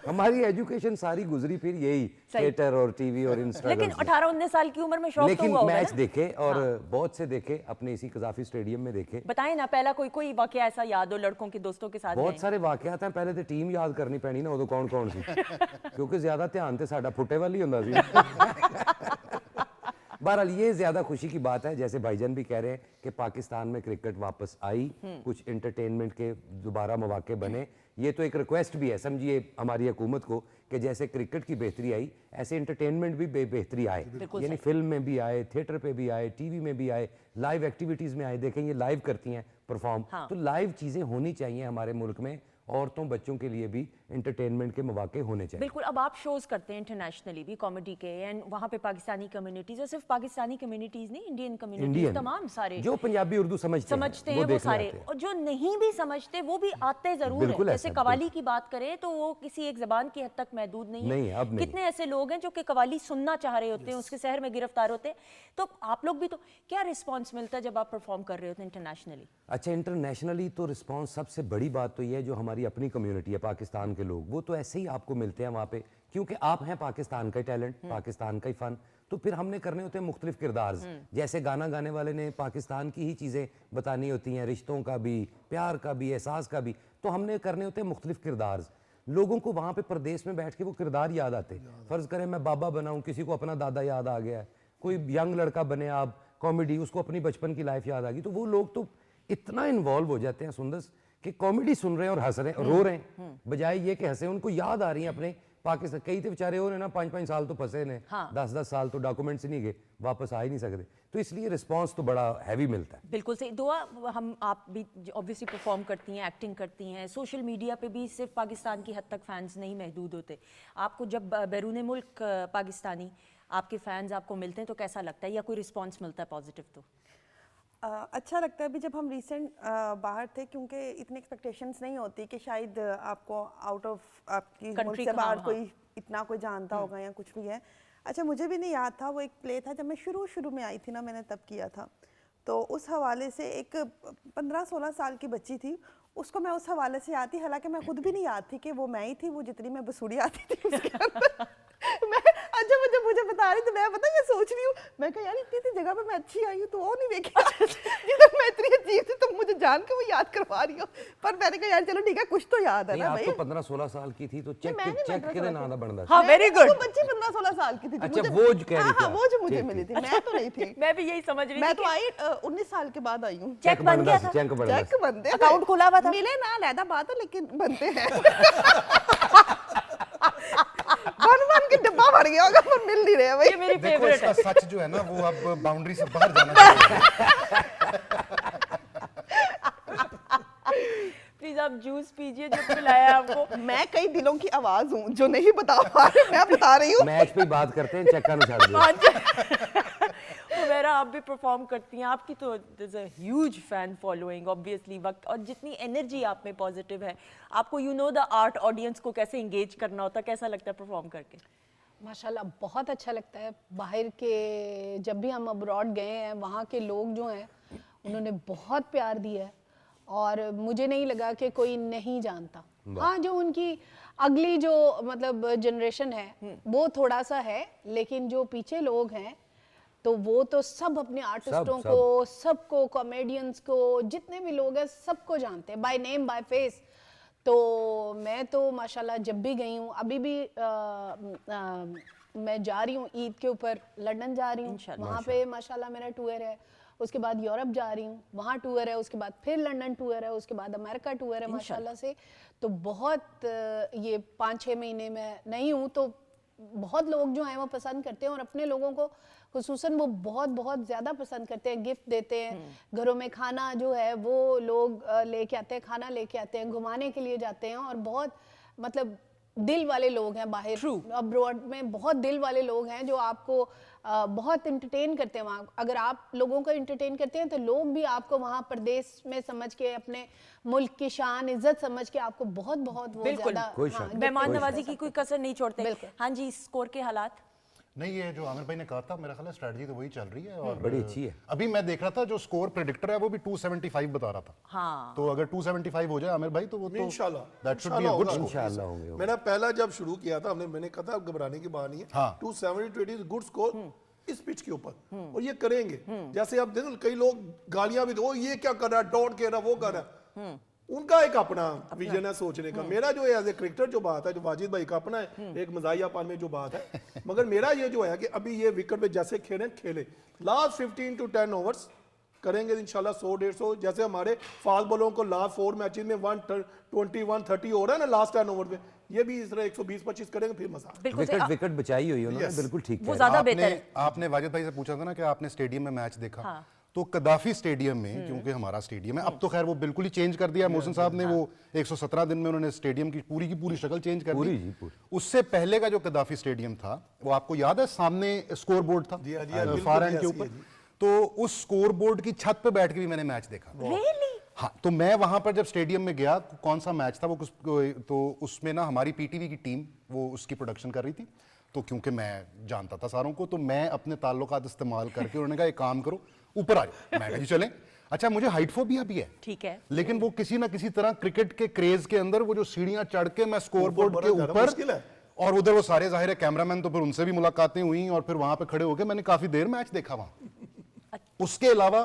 हमारी एजुकेशन सारी गुजरी फिर यही थिएटर और टीवी और इंस्टाग्राम। लेकिन 18-19 साल की उम्र में शौक तो लेकिन हुआ होगा मैच ना? देखे और बहुत से देखे, अपने इसी कजाफी स्टेडियम में देखे। बताएं ना, पहला कोई वाकया ऐसा याद हो लड़कों के दोस्तों के साथ? बहुत सारे वाकयात हैं। पहले तो टीम याद करनी पैनी ना, उदों कौन कौन सी, क्योंकि ज्यादा ध्यान तो साडा फुटे वाल ही हुंदा सी। बहरहाल ये ज्यादा खुशी की बात है, जैसे भाईजान भी कह रहे हैं कि पाकिस्तान में क्रिकेट वापस आई, कुछ एंटरटेनमेंट के दोबारा मौके बने। ये तो एक रिक्वेस्ट भी है, समझिए हमारी हुकूमत को, कि जैसे क्रिकेट की बेहतरी आई ऐसे एंटरटेनमेंट भी बेहतरी आए, यानी फिल्म में भी आए, थिएटर पे भी आए, टीवी में भी आए, लाइव एक्टिविटीज में आए। देखें ये लाइव करती हैं परफॉर्म, तो लाइव चीजें होनी चाहिए हमारे मुल्क में। औरतों बच्चों के लिए भी एंटरटेनमेंट के मौके होने चाहिए। बिल्कुल। अब आप शोज करते हैं इंटरनेशनली भी कॉमेडी के, एंड वहाँ पे पाकिस्तानी कम्युनिटीज, और सिर्फ पाकिस्तानी कम्युनिटीज नहीं, इंडियन कम्युनिटीज तमाम सारे जो पंजाबी उर्दू समझते हैं वो सारे, और जो नहीं भी समझते वो भी आते जरूर हैं। जैसे कवाली की बात करें तो वो किसी एक जबान की हद तक महदूद नहीं है। अब नहीं। कितने ऐसे लोग हैं जो कि कवाली सुनना चाह रहे होते हैं, उसके शहर में गिरफ्तार होते हैं। तो आप लोग भी, तो क्या रिस्पॉन्स मिलता है जब आप परफॉर्म कर रहे होते हैं इंटरनेशनली? अच्छा, इंटरनेशनली तो रिस्पांस, सबसे बड़ी बात तो ये है जो हमारी अपनी कम्युनिटी है पाकिस्तान के लोग, वो तो ऐसे ही आपको मिलते हैं वहाँ पे, क्योंकि आप हैं पाकिस्तान का टैलेंट, पाकिस्तान का ही फन। तो फिर हमने करने होते हैं मुख्तलिफ किरदार, जैसे गाना गाने वाले ने पाकिस्तान की ही चीज़ें बतानी होती हैं, रिश्तों का भी, प्यार का भी, एहसास का भी। तो हमने करने होते हैं मुख्तलिफ किरदार। लोगों को वहाँ पे प्रदेश में बैठ के वो किरदार याद आते। फ़र्ज़ करें मैं बाबा बनाऊँ, किसी को अपना दादा याद आ गया, कोई यंग लड़का बने आप, कॉमेडी, उसको अपनी बचपन की लाइफ याद आ गई। तो वो लोग तो इतना इन्वॉल्व हो जाते हैं सुंदर कि कॉमेडी सुन रहे हैं और हंस रहे हैं, रो रहे हैं, बजाय ये कि हंसे। उनको याद आ रही है अपने पाकिस्तान। कई तो बेचारे हो रहे ना 5-5 साल तो फंसे ने, 10-10 साल तो डॉक्यूमेंट्स ही नहीं गए, वापस आ ही नहीं सकते। तो इसलिए रिस्पांस तो बड़ा हैवी मिलता है। बिल्कुल सही। दुआ, हम आप भी ऑब्वियसली परफॉर्म करती हैं, एक्टिंग करती हैं, सोशल मीडिया पे भी सिर्फ पाकिस्तान की हद तक फैंस नहीं महदूद होते। आपको जब बैरून मुल्क पाकिस्तानी आपके फैंस आपको मिलते हैं तो कैसा लगता है, या कोई रिस्पॉन्स मिलता है पॉजिटिव? तो अच्छा लगता है। अभी जब हम रिसेंट बाहर थे, क्योंकि इतनी एक्सपेक्टेशंस नहीं होती कि शायद आपको आउट ऑफ आपकी मुल्क Country से का, बाहर हाँ। कोई इतना कोई जानता होगा या कुछ भी है। अच्छा, मुझे भी नहीं याद था, वो एक प्ले था जब मैं शुरू में आई थी ना, मैंने तब किया था। तो उस हवाले से एक 15-16 साल की बच्ची थी, उसको मैं उस हवाले से याद थी, हालांकि मैं खुद भी नहीं याद थी कि वो मैं ही थी, वो जितनी मैं बसूड़ी आती थी उसके अंदर। मैं अच्छा, जब मुझे बता रही थी, मैं पता ये सोच रही हूँ, मैं कहा यार इतनी जगह पे मैं अच्छी आई हूँ तो वो नहीं देखा जिधर मैं इतनी अजीब थी, तो मुझे जान के वो याद करवा रही हो। पर मैंने कहा यार चलो ठीक है, कुछ तो याद है नहीं, ना आप भाई। तो 15-16 साल की थी तो चेक मैं नहीं चेक 15-16 किदे नाम दा बनदा सी? हाँ, वेरी गुड। वो बच्ची 15-16 साल की थी जो अच्छा, मुझे- वो जो कह रही हाँ, थी हाँ, आप। वो जो मुझे ठीक, मिली ठीक। थी, मैं तो नहीं थी। मैं भी यही समझ रही मैं थी तो आई 19 साल के बाद आई हूँ। चेक बन गया था, चेक बनदा चेक बनते हैं। अकाउंट खुला हुआ था। मिले ना अलहदा बात है, लेकिन बनते हैं। बन के डब्बा भर गया होगा, पर मिल नहीं रहे भाई। ये मेरी देखो फेवरेट इसका है। सच जो है ना वो अब बाउंड्री से बाहर जाना चाहिए। प्लीज आप जूस पीजिए जो पिलाया आपको। मैं कई दिलों की आवाज हूँ जो नहीं बता पा रहे, मैं बता रही हूँ। मैच पे ही बात करते हैं, चेक का छाड़ दो। मेरा आप भी परफॉर्म करती हैं, आपकी तो there's a huge fan following obviously, वक्त और जितनी एनर्जी आप में पॉजिटिव है, आपको you know the art audience को कैसे इंगेज करना होता है, कैसा लगता है परफॉर्म करके? माशाल्लाह बहुत अच्छा लगता है। बाहर के जब भी हम अब्रॉड गए हैं, वहाँ के लोग जो हैं उन्होंने बहुत प्यार दिया है, और मुझे नहीं लगा कि कोई नहीं जानता। हाँ, जो उनकी अगली जो मतलब जनरेशन है वो थोड़ा सा है, लेकिन जो पीछे लोग हैं तो वो तो सब अपने आर्टिस्टों सब। को, सबको, कॉमेडियंस को, जितने भी लोग हैं सबको जानते हैं बाय नेम बाय फेस। तो मैं तो माशाल्लाह जब भी गई हूँ, अभी भी मैं जा रही हूँ ईद के ऊपर लंदन जा रही हूँ, वहाँ पे माशाल्लाह मेरा टूर है। उसके बाद यूरोप जा रही हूँ, वहाँ टूर है। उसके बाद फिर लंदन टूर है, उसके बाद अमेरिका टूर है माशाल्लाह से। तो बहुत ये 5-6 महीने में नहीं हूँ, तो बहुत लोग जो हैं वो पसंद करते हैं, और अपने लोगों को खुसूसन वो बहुत बहुत ज़्यादा पसंद करते हैं, गिफ्ट देते हैं। घरों में खाना जो है वो लोग लेके आते हैं, खाना लेके आते हैं, घुमाने के लिए जाते हैं, और बहुत मतलब दिल वाले लोग हैं बाहर अब्रॉड में, बहुत दिल वाले लोग हैं जो आपको बहुत इंटरटेन करते हैं वहाँ। अगर आप लोगों को इंटरटेन करते हैं तो लोग भी आपको वहाँ परदेश में समझ के, अपने मुल्क की शान इज्जत समझ के आपको बहुत बहुत वो बिल्कुल, ज़्यादा कोई शक नहीं। मेहमान नवाजी की कोई कसर नहीं छोड़ते। बिल्कुल। हाँ जी, स्कोर के हालात नहीं, ये जो आमिर भाई ने कहा था, मेरा ख्याल है स्ट्रेटजी तो वही चल रही है। और बड़ी अच्छी है। अभी मैं देख रहा था जो स्कोर प्रेडिक्टर है वो भी 275 बता रहा था। हाँ। तो अगर 275 हो जाए आमिर भाई तो वो तो इंशाल्लाह that should be a good होगा। स्कोर। इंशाल्लाह होंगे। मैंने पहला जब शुरू किया था, मैंने कहा था अब घबराने की बात नहीं है। हाँ। 270 इज गुड स्कोर इस पिच के ऊपर, और ये करेंगे। जैसे आप देखो कई लोग गालियां भी दो, ये क्या कर रहा है, डॉट कह रहा, वो कर रहा है। उनका एक अपना विजन है सोचने का। मेरा जो एज ए क्रिकेटर जो बात है, जो वाजिद भाई का अपना है एक मजाहियापन में जो बात है, मगर मेरा ये जो है कि अभी ये विकेट पे जैसे खेले लास्ट 15 to 10 ओवर्स करेंगे इंशाल्लाह 100-150। जैसे हमारे फास्ट बॉलों को लास्ट 4 मैचेस में 120-130 हो रहा है ना लास्ट 10 ओवर में, ये भी इस तरह 120-25 करेंगे, फिर मजा। बिल्कुल सही। विकेट बचाई हुई उन्होंने, बिल्कुल ठीक वो है। ज्यादा बेहतर है। आपने वाजिद भाई से पूछा था ना कि आपने स्टेडियम में मैच देखा, तो कदाफी स्टेडियम में, क्योंकि हमारा स्टेडियम है, अब तो खैर वो बिल्कुल ही चेंज कर दिया मोहसिन साहब ने। वो 117 दिन में उन्होंने स्टेडियम की पूरी शक्ल चेंज कर दी। उससे पहले का जो कदाफी स्टेडियम था, वो आपको याद है, सामने स्कोर बोर्ड था फार एंड के ऊपर, तो उस स्कोर बोर्ड की छत पे बैठ के भी मैंने मैच देखा। हाँ, तो मैं वहां पर जब स्टेडियम में गया, कौन सा मैच था वो, तो उसमें ना हमारी पीटीवी की टीम वो उसकी प्रोडक्शन कर रही थी। तो क्योंकि मैं जानता था सारों को, तो मैं अपने ताल्लुकात इस्तेमाल करके उन्होंने कहा एक काम करो ऊपर आ जाओ। मैं कहा जी चलें। अच्छा, मुझे हाइट फोबिया भी है, ठीक है, लेकिन वो किसी ना किसी तरह क्रिकेट के क्रेज के अंदर वो जो सीढ़ियां चढ़ के मैं स्कोर बोर्ड के ऊपर, और उधर वो सारे जाहिर है कैमरामैन, तो फिर उनसे भी मुलाकातें हुई, और फिर वहां पे खड़े होकर मैंने काफी देर मैच देखा वहां। उसके अलावा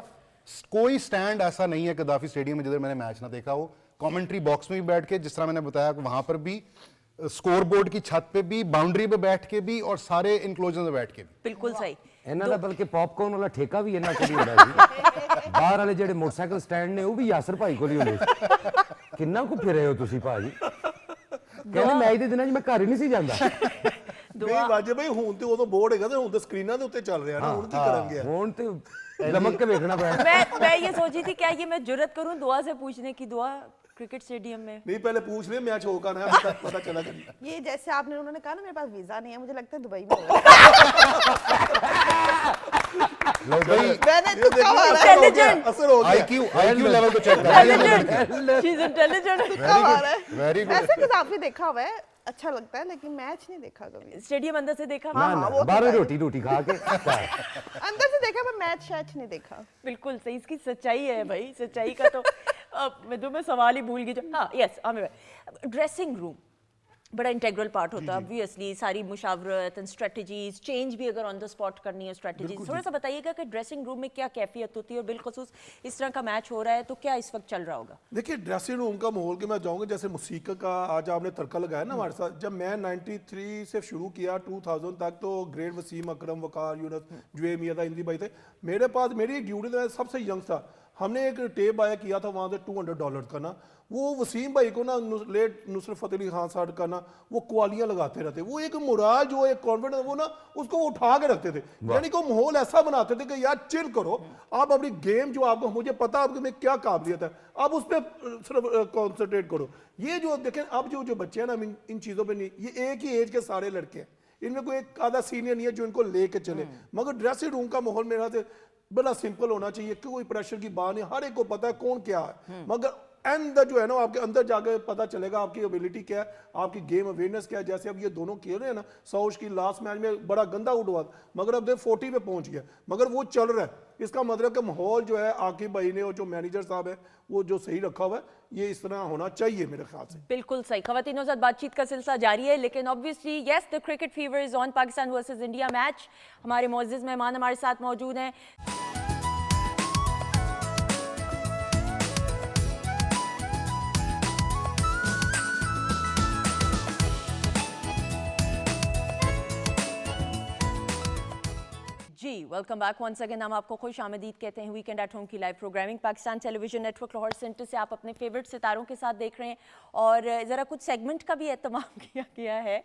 कोई स्टैंड ऐसा नहीं है कदाफी स्टेडियम में जिधर मैंने मैच ना देखा हो। कमेंट्री बॉक्स में भी बैठ के, जिस तरह मैंने बताया, वहां पर भी, स्कोर बोर्ड की छत पे भी, बाउंड्री पे बैठ के भी, और सारे इंक्लोजर में बैठ के भी। बिल्कुल सही। ਇਹਨਾਂ ਦਾ ਬਲਕਿ ਪੌਪਕਾਰਨ ਵਾਲਾ ਠੇਕਾ ਵੀ ਇਹਨਾਂ ਕੋਲ ਹੀ ਹੁੰਦਾ ਸੀ। ਬਾਹਰ ਵਾਲੇ ਜਿਹੜੇ ਮੋਟਰਸਾਈਕਲ ਸਟੈਂਡ ਨੇ ਉਹ ਵੀ ਯਾਸਰ ਭਾਈ ਕੋਲ ਹੀ ਹੁੰਦੇ ਸੀ। ਕਿੰਨਾ ਕੁ ਫਿਰੇ ਹੋ ਤੁਸੀਂ ਭਾਜੀ? ਕਹਿੰਦੇ ਮੈਚ ਦੇ ਦਿਨਾਂ 'ਚ ਮੈਂ ਘਰ ਹੀ ਨਹੀਂ ਸੀ ਜਾਂਦਾ। ਨਹੀਂ ਵਾਜੇ ਭਾਈ ਹੁਣ ਤੇ ਉਦੋਂ ਬੋਰਡ ਹੈਗਾ ਤੇ ਹੁਣ ਤੇ ਸਕਰੀਨਾਂ ਦੇ ਉੱਤੇ ਚੱਲ ਰਿਹਾ ਨਾ, ਹੁਣ ਕੀ ਕਰਾਂਗੇ? ਹੁਣ ਤੇ ਲਮਕ ਕੇ ਵੇਖਣਾ ਪਿਆ। मैं ये सोची थी क्या ये मैं जुर्रत करूं दुआ से पूछने की, दुआ क्रिकेट स्टेडियम में? नहीं पहले पूछ ले मैच होगा ना, अभी तक पता चला कभी। ये जैसे आपने उन्होंने कहा ना मेरे पास वीजा नहीं है, मुझे लगता है दुबई में होगा। ਲਓ ਬਈ मैंने तुक्का मारा है। Intelligent, असर हो गया। IQ लेवल तो चेक कर। intelligent, she's intelligent. तुक्का मारा है। Very good. ऐसे तो काफी देखा हुआ है, अच्छा लगता है, लेकिन मैच नहीं देखा कभी। स्टेडियम अंदर से देखा? ਨਾ ਨਾ ਬਾਹਰੋਂ ਰੋਟੀ ਖਾ ਕੇ अंदर से देखा, पर मैच शैच नहीं देखा। बिल्कुल सही, इसकी सच्चाई है भाई, सच्चाई का तो मैं तुम्हें सवाल ही भूल गई। हाँ यस आमिर भाई, ड्रेसिंग रूम बड़ा इंटेग्रल पार्ट होता है ऑब्वियसली, सारी मुशावरत एंड स्ट्रेटजीज, चेंज भी अगर ऑन द स्पॉट करनी है स्ट्रेटजीज, थोड़ा सा बताइएगा कि ड्रेसिंग रूम में क्या कैफियत होती है और बिलखसूस इस तरह का मैच हो रहा है तो क्या इस वक्त चल रहा होगा? देखिए ड्रेसिंग रूम का माहौल के मैं जाऊंगा, जैसे मौसीकी का आज आपने तड़का लगाया ना हमारे साथ, जब मैं 93 से शुरू किया 2000 तक, तो ग्रेट वसीम, अकरम, वकार, यूनस, जुए मियादा, इंदी भाई थे मेरे पास। मेरी ड्यूटी में सबसे यंग था, हमने एक टेप आया किया था वहाँ से $200 का ना, वो वसीम भाई को ना लेट नुसरत फतेह अली खान साहब का ना वो क्वालियाँ लगाते रहते, वो एक मुराद जो एक कॉन्फिडेंस वो ना उसको उठा के रखते थे, यानी कि माहौल ऐसा बनाते थे कि यार चिल करो, आप अपनी गेम जो आपको, मुझे पता आपके में क्या काबिलियत है, आप उस पर सिर्फ कॉन्सेंट्रेट करो। ये जो देखें अब जो बच्चे हैं ना इन चीज़ों पर नहीं, ये एक ही एज के सारे लड़के हैं, इनमें कोई एक आधा सीनियर नहीं है जो इनको लेके चले, मगर ड्रेसिंग रूम का माहौल मेरा से बड़ा सिंपल होना चाहिए, कोई प्रेशर की बात नहीं, हर एक को पता है कौन क्या है, मगर एंड जो है ना आपके अंदर जाकर पता चलेगा आपकी एबिलिटी क्या है, आपकी गेम अवेयरनेस क्या है। जैसे अब ये दोनों खेल रहे हैं ना, साउश की लास्ट मैच में बड़ा गंदा आउट हुआ, मगर अब 40 पे पहुंच गया, मगर वो चल रहा है, इसका मतलब कि माहौल जो है आकिब भाई ने और जो मैनेजर साहब है वो जो सही रखा हुआ है, ये इस तरह होना चाहिए मेरे ख्याल से। बिल्कुल सही, खवातीनों से बातचीत का सिलसिला जारी है, लेकिन obviously yes the cricket fever is on. Pakistan versus India match, हमारे मोअज़्ज़िज़ मेहमान हमारे साथ मौजूद हैं। जी वेलकम बैक वंस अगेन। हम आपको खुश आमदीद कहते हैं वीकेंड एट होम की live programming Pakistan television network Lahore centre से आप अपने फेवरेट सितारों के साथ देख रहे हैं, और ज़रा कुछ सेगमेंट का भी एहतमाम किया गया है।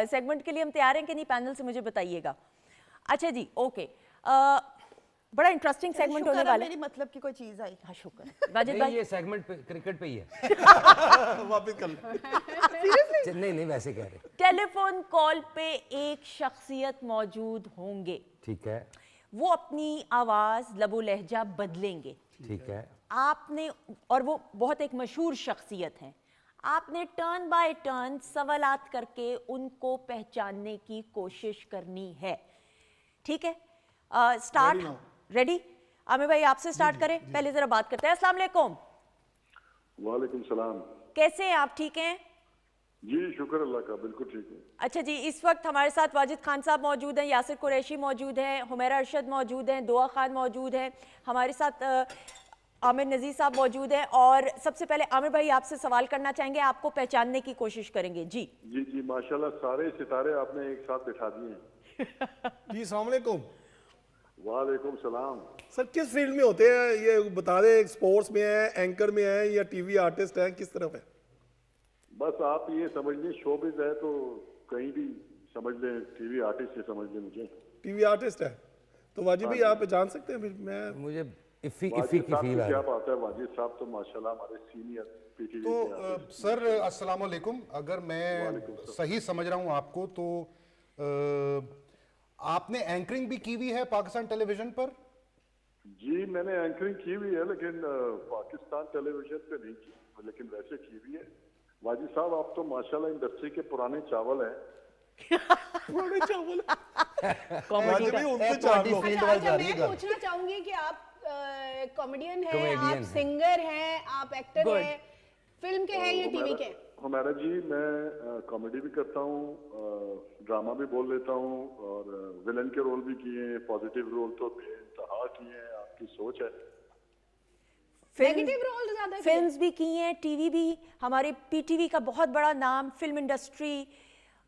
सेगमेंट के लिए हम तैयार हैं कि नहीं, पैनल से मुझे बताइएगा। अच्छा जी ओके, बड़ा इंटरेस्टिंग सेगमेंट होने शुक्र है वाला है। मेरी मतलब की कोई चीज आई। हाँ शुक्र वाजिद भाई, ये सेगमेंट क्रिकेट पे ही है। वापस कर ले। नहीं वैसे कह रहे। टेलीफोन कॉल पे एक शख्सियत मौजूद होंगे, ठीक है वो अपनी आवाज लबो लहजा बदलेंगे, ठीक है। आपने, और वो बहुत एक मशहूर शख्सियत हैं, आपने टर्न बाय टर्न सवालात करके उनको पहचानने की कोशिश करनी है, ठीक है? Start ready? आमिर भाई आपसे स्टार्ट करें, पहले जरा बात करते हैं। अस्सलाम वालेकुम। वालेकुम सलाम। कैसे हैं आप, ठीक हैं? जी शुक्र अल्लाह का, बिल्कुल ठीक है। अच्छा जी, इस वक्त हमारे साथ वाजिद खान साहब मौजूद हैं, यासिर कुरैशी मौजूद हैं, हुमैरा अरशद मौजूद हैं, दुआ खान मौजूद हैं, हमारे साथ आमिर नज़ीर साहब मौजूद हैं। और सबसे पहले आमिर भाई आपसे सवाल करना चाहेंगे, आपको पहचानने की कोशिश करेंगे। जी जी माशाल्लाह सारे सितारे आपने एक साथ बिठा दिए हैं। जी अस्सलाम वालेकुम। वालेकुम सलाम। सर किस फील्ड में होते हैं ये बता दें, स्पोर्ट्स में है, एंकर में है, या टीवी आर्टिस्ट है, किस तरफ है? बस आप ये समझ लें शोबिज़ है तो कहीं भी समझ लें, टीवी आर्टिस्ट से समझ लें मुझे। टीवी आर्टिस्ट है तो वाजिब भाई आप पहचान सकते हैं? फिर मैं मुझे इफ़ी वाजिद की साहब फील की आ क्या रही है। बात है, वाजिद साहब तो माशाल्लाह हमारे सीनियर पीटीवी तो के artist। सर अस्सलाम वालेकुम। अगर मैं सही समझ रहा हूँ आपको तो आपने एंकरिंग भी की हुई है पाकिस्तान टेलीविजन पर? जी मैंने एंकरिंग की हुई है, लेकिन पाकिस्तान टेलीविजन पे नहीं की, लेकिन वैसे की हुई है। वाजिद साहब आप तो माशाल्लाह इंडस्ट्री के पुराने चावल हैं। पुराने चावल कॉमेडी वाजिब का भाई उनसे तो चार लो। फील्ड अच्छा, वाल अच्छा, जा रही मैं है पूछना चाहूंगी कि आप कॉमेडियन हैं, Comedian आप हैं। सिंगर हैं, आप एक्टर Good. हैं, फिल्म के हैं या टीवी के? हमारा जी मैं कॉमेडी भी करता हूँ, ड्रामा भी बोल लेता हूँ, और विलन के रोल भी किए हैं, पॉजिटिव रोल तो बेइंतहा किए हैं, आपकी सोच है। नेगेटिव रोल ज्यादा किए? फिल्म्स भी की हैं, टीवी भी, हमारे पीटीवी का बहुत बड़ा नाम, फिल्म इंडस्ट्री,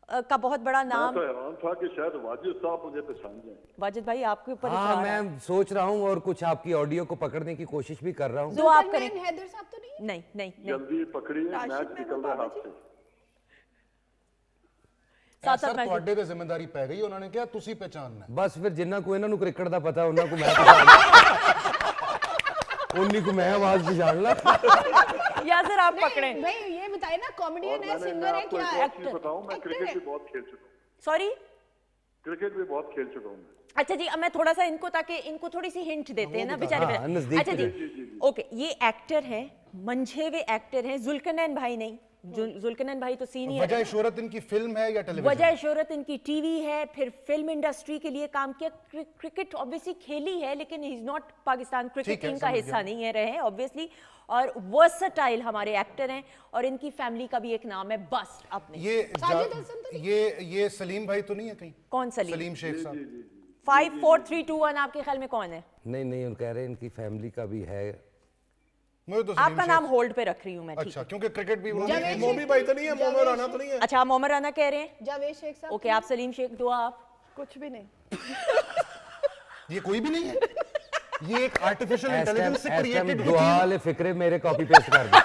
का बहुत बड़ा मैं नाम। तो हैरान था कि शायद वाजिद साहब मुझे पहचान जाए। वाजिद भाई आपके ऊपर हाँ इकरार है। मैं सोच रहा हूँ और कुछ आपकी ऑडियो को पकड़ने की कोशिश भी कर रहा हूँ। दुआ आप करें। जुल्करनैन हैदर साहब तो नहीं? नहीं नहीं नहीं, जल्दी पकड़िए, राशिद मैच में निकल वो रहा है बाबा हाथ जी। से। साथ सर साथ मैच। ਤੁਹਾਡੇ ਤੇ ਜ਼ਿੰਮੇਵਾਰੀ ਪੈ ਗਈ ਉਹਨਾਂ ਨੇ ਕਿਹਾ ਤੁਸੀਂ ਪਹਿਚਾਨਣਾ ਹੈ। ਬਸ ਫਿਰ ਜਿੰਨਾ ਕੋ ਇਹਨਾਂ ਨੂੰ ਕ੍ਰਿਕਟ ਦਾ ਪਤਾ ਉਹਨਾਂ ਕੋ ਮੈਂ ਪਛਾਣ ਉਨੀ ਕੋ ਮੈਂ ਆਵਾਜ਼ ਪਛਾਣ ਲਾ। यासिर आप नहीं, पकड़े। भाई ये बताए ना, कॉमेडियन और है, मैं सिंगर है, आपको क्या एक और चीज एक्टर? बताऊं, मैं एक्टर क्रिकेट है। भी बहुत खेल चुका हूँ। सॉरी। क्रिकेट भी बहुत खेल चुका हूँ मैं। अच्छा जी, अब मैं थोड़ा सा इनको, ताकि इनको थोड़ी सी हिंट देते हैं ना बेचारे। हाँ, बेचारे। नजदीक अच्छा के जी, ओके, ये एक्टर हैं, मंझे हुए एक्टर हैं, जुल्करनैन भाई नहीं, जुल्करनैन भाई तो सीनियर। वजह शोहरत इनकी फिल्म है या टेलीविजन? वजह शोहरत इनकी टीवी है, फिर फिल्म इंडस्ट्री के लिए काम किया। क्रिकेट ऑब्वियसली खेली है, लेकिन he is not Pakistan cricket ठीक है, टीम का समझ हिस्सा गया। नहीं है रहे हैं ऑब्वियसली। और वर्सटाइल हमारे एक्टर हैं, और इनकी फैमिली का भी एक नाम है बस अपने। ये साजिद हसन तो ये सलीम भाई तो नहीं है कहीं? कौन सलीम? सलीम शेख साहब। 5 4 3 2 1 आपके ख्याल में कौन है? नहीं नहीं उन कह रहे हैं इनकी फैमिली का भी है। मुझे तो सलीम आपका शेख- नाम होल्ड पे रख रही हूँ मैं, ठीक अच्छा, है। क्योंकि क्रिकेट भी उन्होंने जावेद मोमी भाई तो नहीं है, मोमिन राना तो नहीं है। अच्छा, आप मोहम्मद राना कह रहे हैं? जावेद शेख साहब। ओके, आप सलीम शेख, दुआ आप। कुछ भी नहीं। ये कोई भी नहीं है। ये एक आर्टिफिशियल इंटेलिजेंस से क्रिएटेड दुआ वाले फिक्रे मेरे कॉपी पेस्ट कर दे।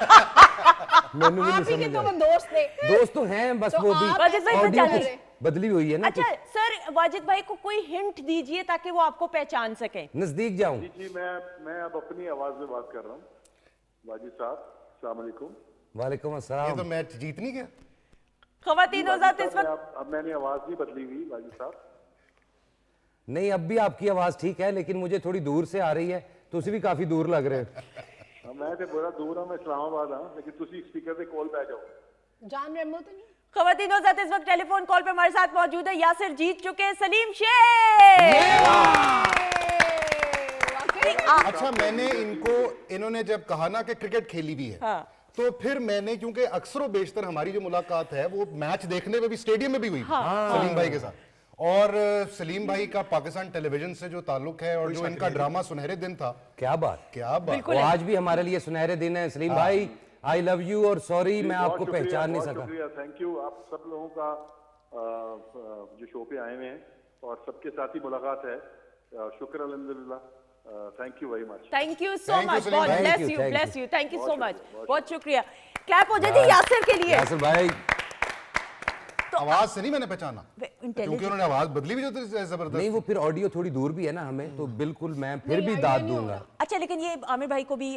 मैंने भी नहीं आप ही के समझ तो आया। वो दोस्त थे। दोस्त तो हैं बस तो वो आप भी वाजिद भाई ऑडियो पहचान कुछ रहे। बदली हुई है ना अच्छा कुछ। सर, वाजिद भाई को कोई हिंट दीजिए ताकि वो आपको पहचान सकें। नजदीक जाऊं। जी, मैं अब अपनी आवाज में बात कर रहा हूँ। वाजिद साहब, अस्सलाम वालेकुम। वालेकुम ये अस्सलाम। तो मैच जीत नहीं गया। खवातीन हज़रात, इस वक्त अब मैंने आवाज नहीं बदली हुई वाजिद साहब। नहीं अब भी आपकी आवाज ठीक है, लेकिन मुझे थोड़ी दूर से आ रही है। तुसी भी काफी दूर लग रहे हो। मैं तो बड़ा दूर हूँ, मैं इस्लामाबाद हूँ, लेकिन तुसी स्पीकर पे कॉल पे आ जाओ। जान रेमो तो नहीं? खवातीन हज़रात, इस वक्त टेलीफोन कॉल पे हमारे साथ मौजूद है यासिर जीत चुके हैं सलीम शेख। अच्छा, मैंने इन्होंने जब कहा ना कि क्रिकेट खेली भी है, हाँ। तो फिर मैंने, क्योंकि अक्सर बेशतर हमारी जो मुलाकात है वो मैच देखने में भी स्टेडियम में भी हुई सलीम भाई के साथ। और सलीम भाई का पाकिस्तान टेलीविजन से जो ताल्लुक है और जो इनका ड्रामा सुनहरे दिन था, क्या बात। क्या बात। वो आज भी हमारे लिए सुनहरे दिन है। सलीम भाई आई लव यू और सॉरी मैं बहुत आपको शुक्रिया, पहचान नहीं बहुत सका। शुक्रिया, थैंक यू आप सब लोगों का जो शो पे आए हुए हैं और सबके साथ ही मुलाकात है। शुक्र अल्हम्दुलिल्लाह, thank you very much. Thank you so Thank you, much, Saleem God भाई। Bless Thank you, you, thank bless you. You, thank you so much, बहुत बहुत शुक्रिया। क्लैप हो जाए यासिर के लिए। यासिर भाई आवाज से नहीं मैंने पहचाना, क्योंकि इंटेलिजेंट। उन्होंने आवाज बदली भी जो थी जबरदस्त। नहीं वो फिर ऑडियो थोड़ी दूर भी है ना हमें, तो बिल्कुल मैं फिर भी दाद दूंगा। अच्छा, लेकिन ये आमिर भाई को भी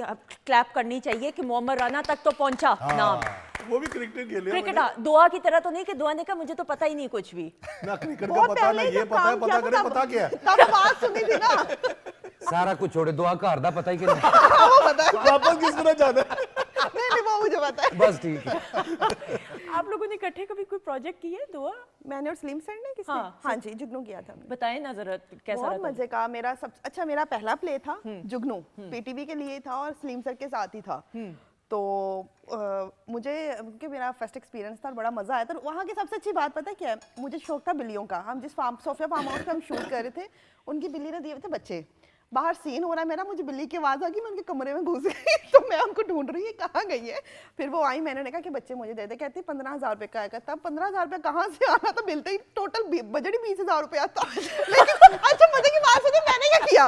क्लैप करनी चाहिए कि मोहम्मद राना तक तो पहुंचा नाम। वो भी क्रिकेट खेले हैं क्रिकेट दुआ की तरह तो नहीं कि दुआ ने कहा मुझे तो पता ही नहीं कुछ भी। ना क्रिकेट का बहुत पता ना पहले ही ये जब पता है, काम पता किया करे था पता क्या है। तब आवाज सुनी थी ना। सारा कुछ छोड़े, दुआ घर दा पता ही कि नहीं। वो पता है। वापस किस तरह जाना है। नहीं वो मुझे पता है। बस ठीक है। आप लोगों ने इकट्ठे कभी कोई प्रोजेक्ट किया है दुआ? मैंने और सलीम सर ने किसने? हाँ, हाँ जी, जुगनू किया था हमने। बताएं ना जरा कैसा बहुत रहा? मजे का। मेरा सब अच्छा, मेरा पहला प्ले था जुगनू, पीटीवी के लिए था और सलीम सर के साथ ही था। तो मुझे, क्योंकि मेरा फर्स्ट एक्सपीरियंस था और बड़ा मजा आया था। वहाँ की सबसे अच्छी बात पता है क्या है? मुझे शौक था बिल्लियों का। हम जिस सोफिया फार्म हाउस पे हम शूट कर रहे थे, उनकी बिल्ली ने दिए हुए थे बच्चे। बाहर सीन हो रहा है मेरा, मुझे बिल्ली की आवाज़ आ गई, मैं उनके कमरे में घुस गई। तो मैं उनको ढूंढ रही है कहाँ गई है। फिर वो आई, मैंने कहा कि बच्चे मुझे दे दे। कहती 15,000 रुपये का आएगा। तब 15,000 रुपये कहाँ से आना था? मिलते ही टोटल बजट ही 20,000 रुपया था। लेकिन अच्छा मजे की बात सुनिए, मैंने क्या किया,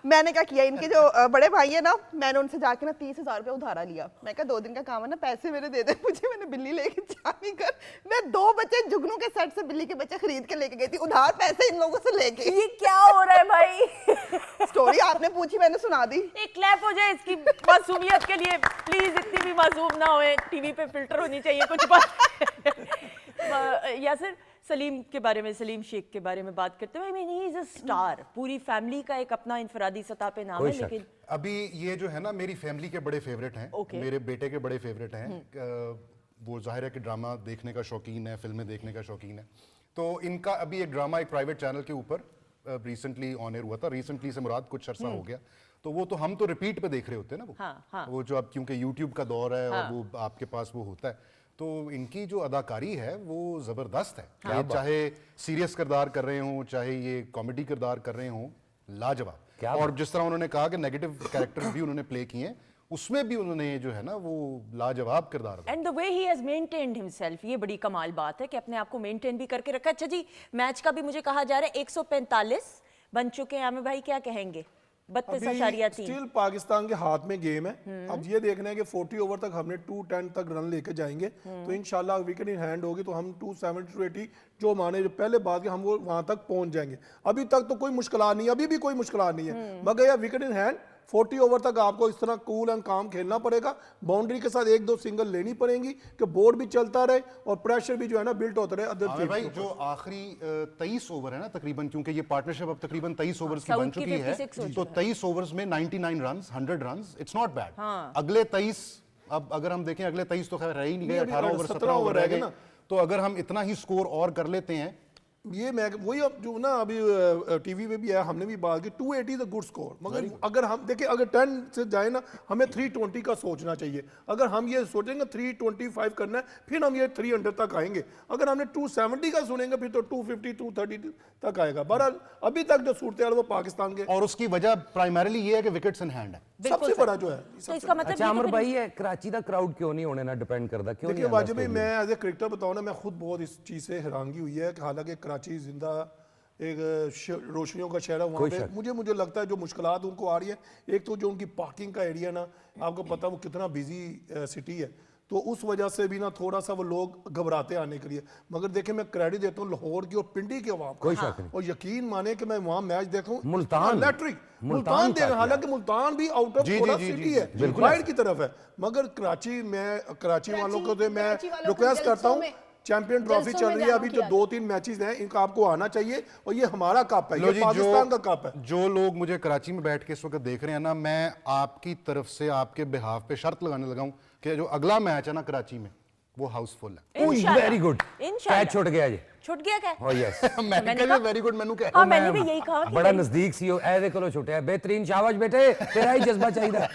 मैंने क्या किया, इनके जो बड़े भाई है ना, मैंने उनसे जाके ना 30,000 रुपये उधारा लिया। मैं कहा 2 दिन का काम है ना, पैसे मेरे दे दे मुझे। मैंने बिल्ली लेके जानी कर, मैं 2 बच्चे जुगनू के सेट से बिल्ली के बच्चे खरीद के लेके गई थी, उधार पैसे इन लोगों से लेके। ये क्या हो रहा है भाई? स्टोरी आपने पूछी, मैंने सुना दी। एक क्लैप हो जाए इसकी मासूमियत के लिए प्लीज। इतनी भी मासूम ना होए, टीवी पे फिल्टर होनी चाहिए कुछ बात। यासिर, सलीम के बारे में, सलीम शेख के बारे में बात करते हुए, I mean he is a star. पूरी फैमिली का एक अपना इनफरादी सतह पे नाम है। कोई शक लेकिन अभी ये जो है ना, मेरी फैमिली के बड़े फेवरेट हैं। Okay. मेरे बेटे के बड़े फेवरेट हैं। वो जाहिर है कि ड्रामा देखने का शौकीन है, फिल्में देखने का शौकीन है। तो इनका अभी एक ड्रामा एक प्राइवेट चैनल के ऊपर रिसेंटली ऑन एयर हुआ था। रिसेंटली से मुराद कुछ अरसा हो गया। तो वो तो हम तो रिपीट पे देख रहे होते हैं ना वो। हाँ। वो जो अब क्योंकि यूट्यूब का दौर है और वो आपके पास वो होता है, तो इनकी जो अदाकारी है वो ज़बरदस्त है। ये चाहे सीरियस किरदार कर रहे हों, चाहे ये कॉमेडी किरदार कर रहे हों, लाजवाब। क्या और जिस तरह उन्होंने कहा कि नेगेटिव कैरेक्टर्स भी उन्होंने प्ले किए हैं, उसमें भी उन्होंने जो है ना वो लाजवाब किरदार अदा and the way he has maintained himself, ये बड़ी कमाल बात है कि अपने आप को मेंटेन भी करके रखा। अच्छा जी, मैच का भी मुझे कहा जा रहा है 145 बन चुके हैं। आमिर भाई क्या कहेंगे? 32.3। स्टिल पाकिस्तान के हाथ में गेम है। अब ये देखना है कि 40 ओवर तक हमने 210 तक रन लेके जाएंगे तो इंशाल्लाह विकेट इन हैंड होगी तो हम 270 to 80 जो माने जो पहले बात के हम वो वहां तक पहुंच जाएंगे। अभी तक तो कोई मुश्किल नहीं है, अभी भी कोई मुश्किल नहीं है, मगर यार विकेट इन हैंड 40 ओवर तक आपको इस तरह कूल एंड काम खेलना पड़ेगा। बाउंड्री के साथ 1-2 सिंगल लेनी पड़ेंगी कि बोर्ड भी चलता रहे और प्रेशर भी जो है ना बिल्ट होता रहे अदर आमिर भाई जो आखिरी 23 ओवर है ना तकरीबन, क्योंकि ये पार्टनरशिप अब तकरीबन 23 ओवर्स की बन साउथ की चुकी है, 56 हो तो 23 ओवर्स में 99 runs, 100 runs, it's not bad. अगले 23, अब अगर हम देखें अगले 23 तो खैर रह ही नहीं गए, 18 ओवर 17 ओवर रह गए ना, तो अगर हम इतना ही स्कोर और कर लेते हैं, ये मैं वही अब जो ना अभी टीवी पे भी है, हमने भी बात की 280 इज अ गुड स्कोर, मगर अगर हम देखिए अगर 10 से जाए ना हमें 320 का सोचना चाहिए। अगर हम ये सोचेंगे 325 करना है फिर हम ये 300 तक आएंगे। अगर हमने 270 का सुनेंगे फिर तो 250 230 तक आएगा। बहरहाल अभी तक जो सूरत है वो पाकिस्तान के और उसकी वजह प्राइमरीली ये है कि विकेट्स इन हैंड है। सबसे बड़ा जो है। तो इसका मतलब अच्छा अमर भाई है कराची का क्राउड क्यों नहीं होने ना डिपेंड करता, क्यों देखिए नहीं वाजिब भाई, मैं एज ए क्रिकेटर बताऊँ ना, मैं खुद बहुत इस चीज़ से हैरानगी हुई है कि हालांकि कराची जिंदा एक रोशनियों का शहर है, वहाँ पे मुझे लगता है जो मुश्किलात उनको आ रही है, एक तो जो उनकी पार्किंग का एरिया ना, आपको पता है वो कितना बिजी सिटी है, तो उस वजह से भी ना थोड़ा सा वो लोग घबराते आने के लिए। मगर देखें मैं क्रेडिट देता हूँ लाहौर की और पिंडी के अवाम को, कोई शक नहीं। और यकीन माने कि मैं वहाँ मैच देखा हूँ, मुल्तान मुल्तान देख, हालांकि मुल्तान भी आउट ऑफ थोड़ा सिटी है, बाहर की तरफ है, मगर कराची में कराची वालों को तो मैं रिक्वेस्ट करता हूँ, चैंपियन ट्रॉफी चल रही है अभी, जो 2-3 मैचेस हैं इनका आपको आना चाहिए और ये हमारा कप है, ये पाकिस्तान का कप है। जो लोग मुझे कराची में बैठ के इस वक्त देख रहे हैं ना, मैं आपकी तरफ से आपके बिहाफ पे शर्त लगाने लगा हूं कि जो अगला मैच है ना कराची में वो हाउसफुल है। वेरी गुड, कैच छूट गया जी, छुट गया क्या? ओ यस मैंने कहा वेरी गुड, मैंने कहा हाँ मैंने भी यही कहा कि बड़ा नजदीक सी हो ऐसे करो छुटे बेहतरीन, शाबाश बेटे, तेरा ही जज्बा चाहिए,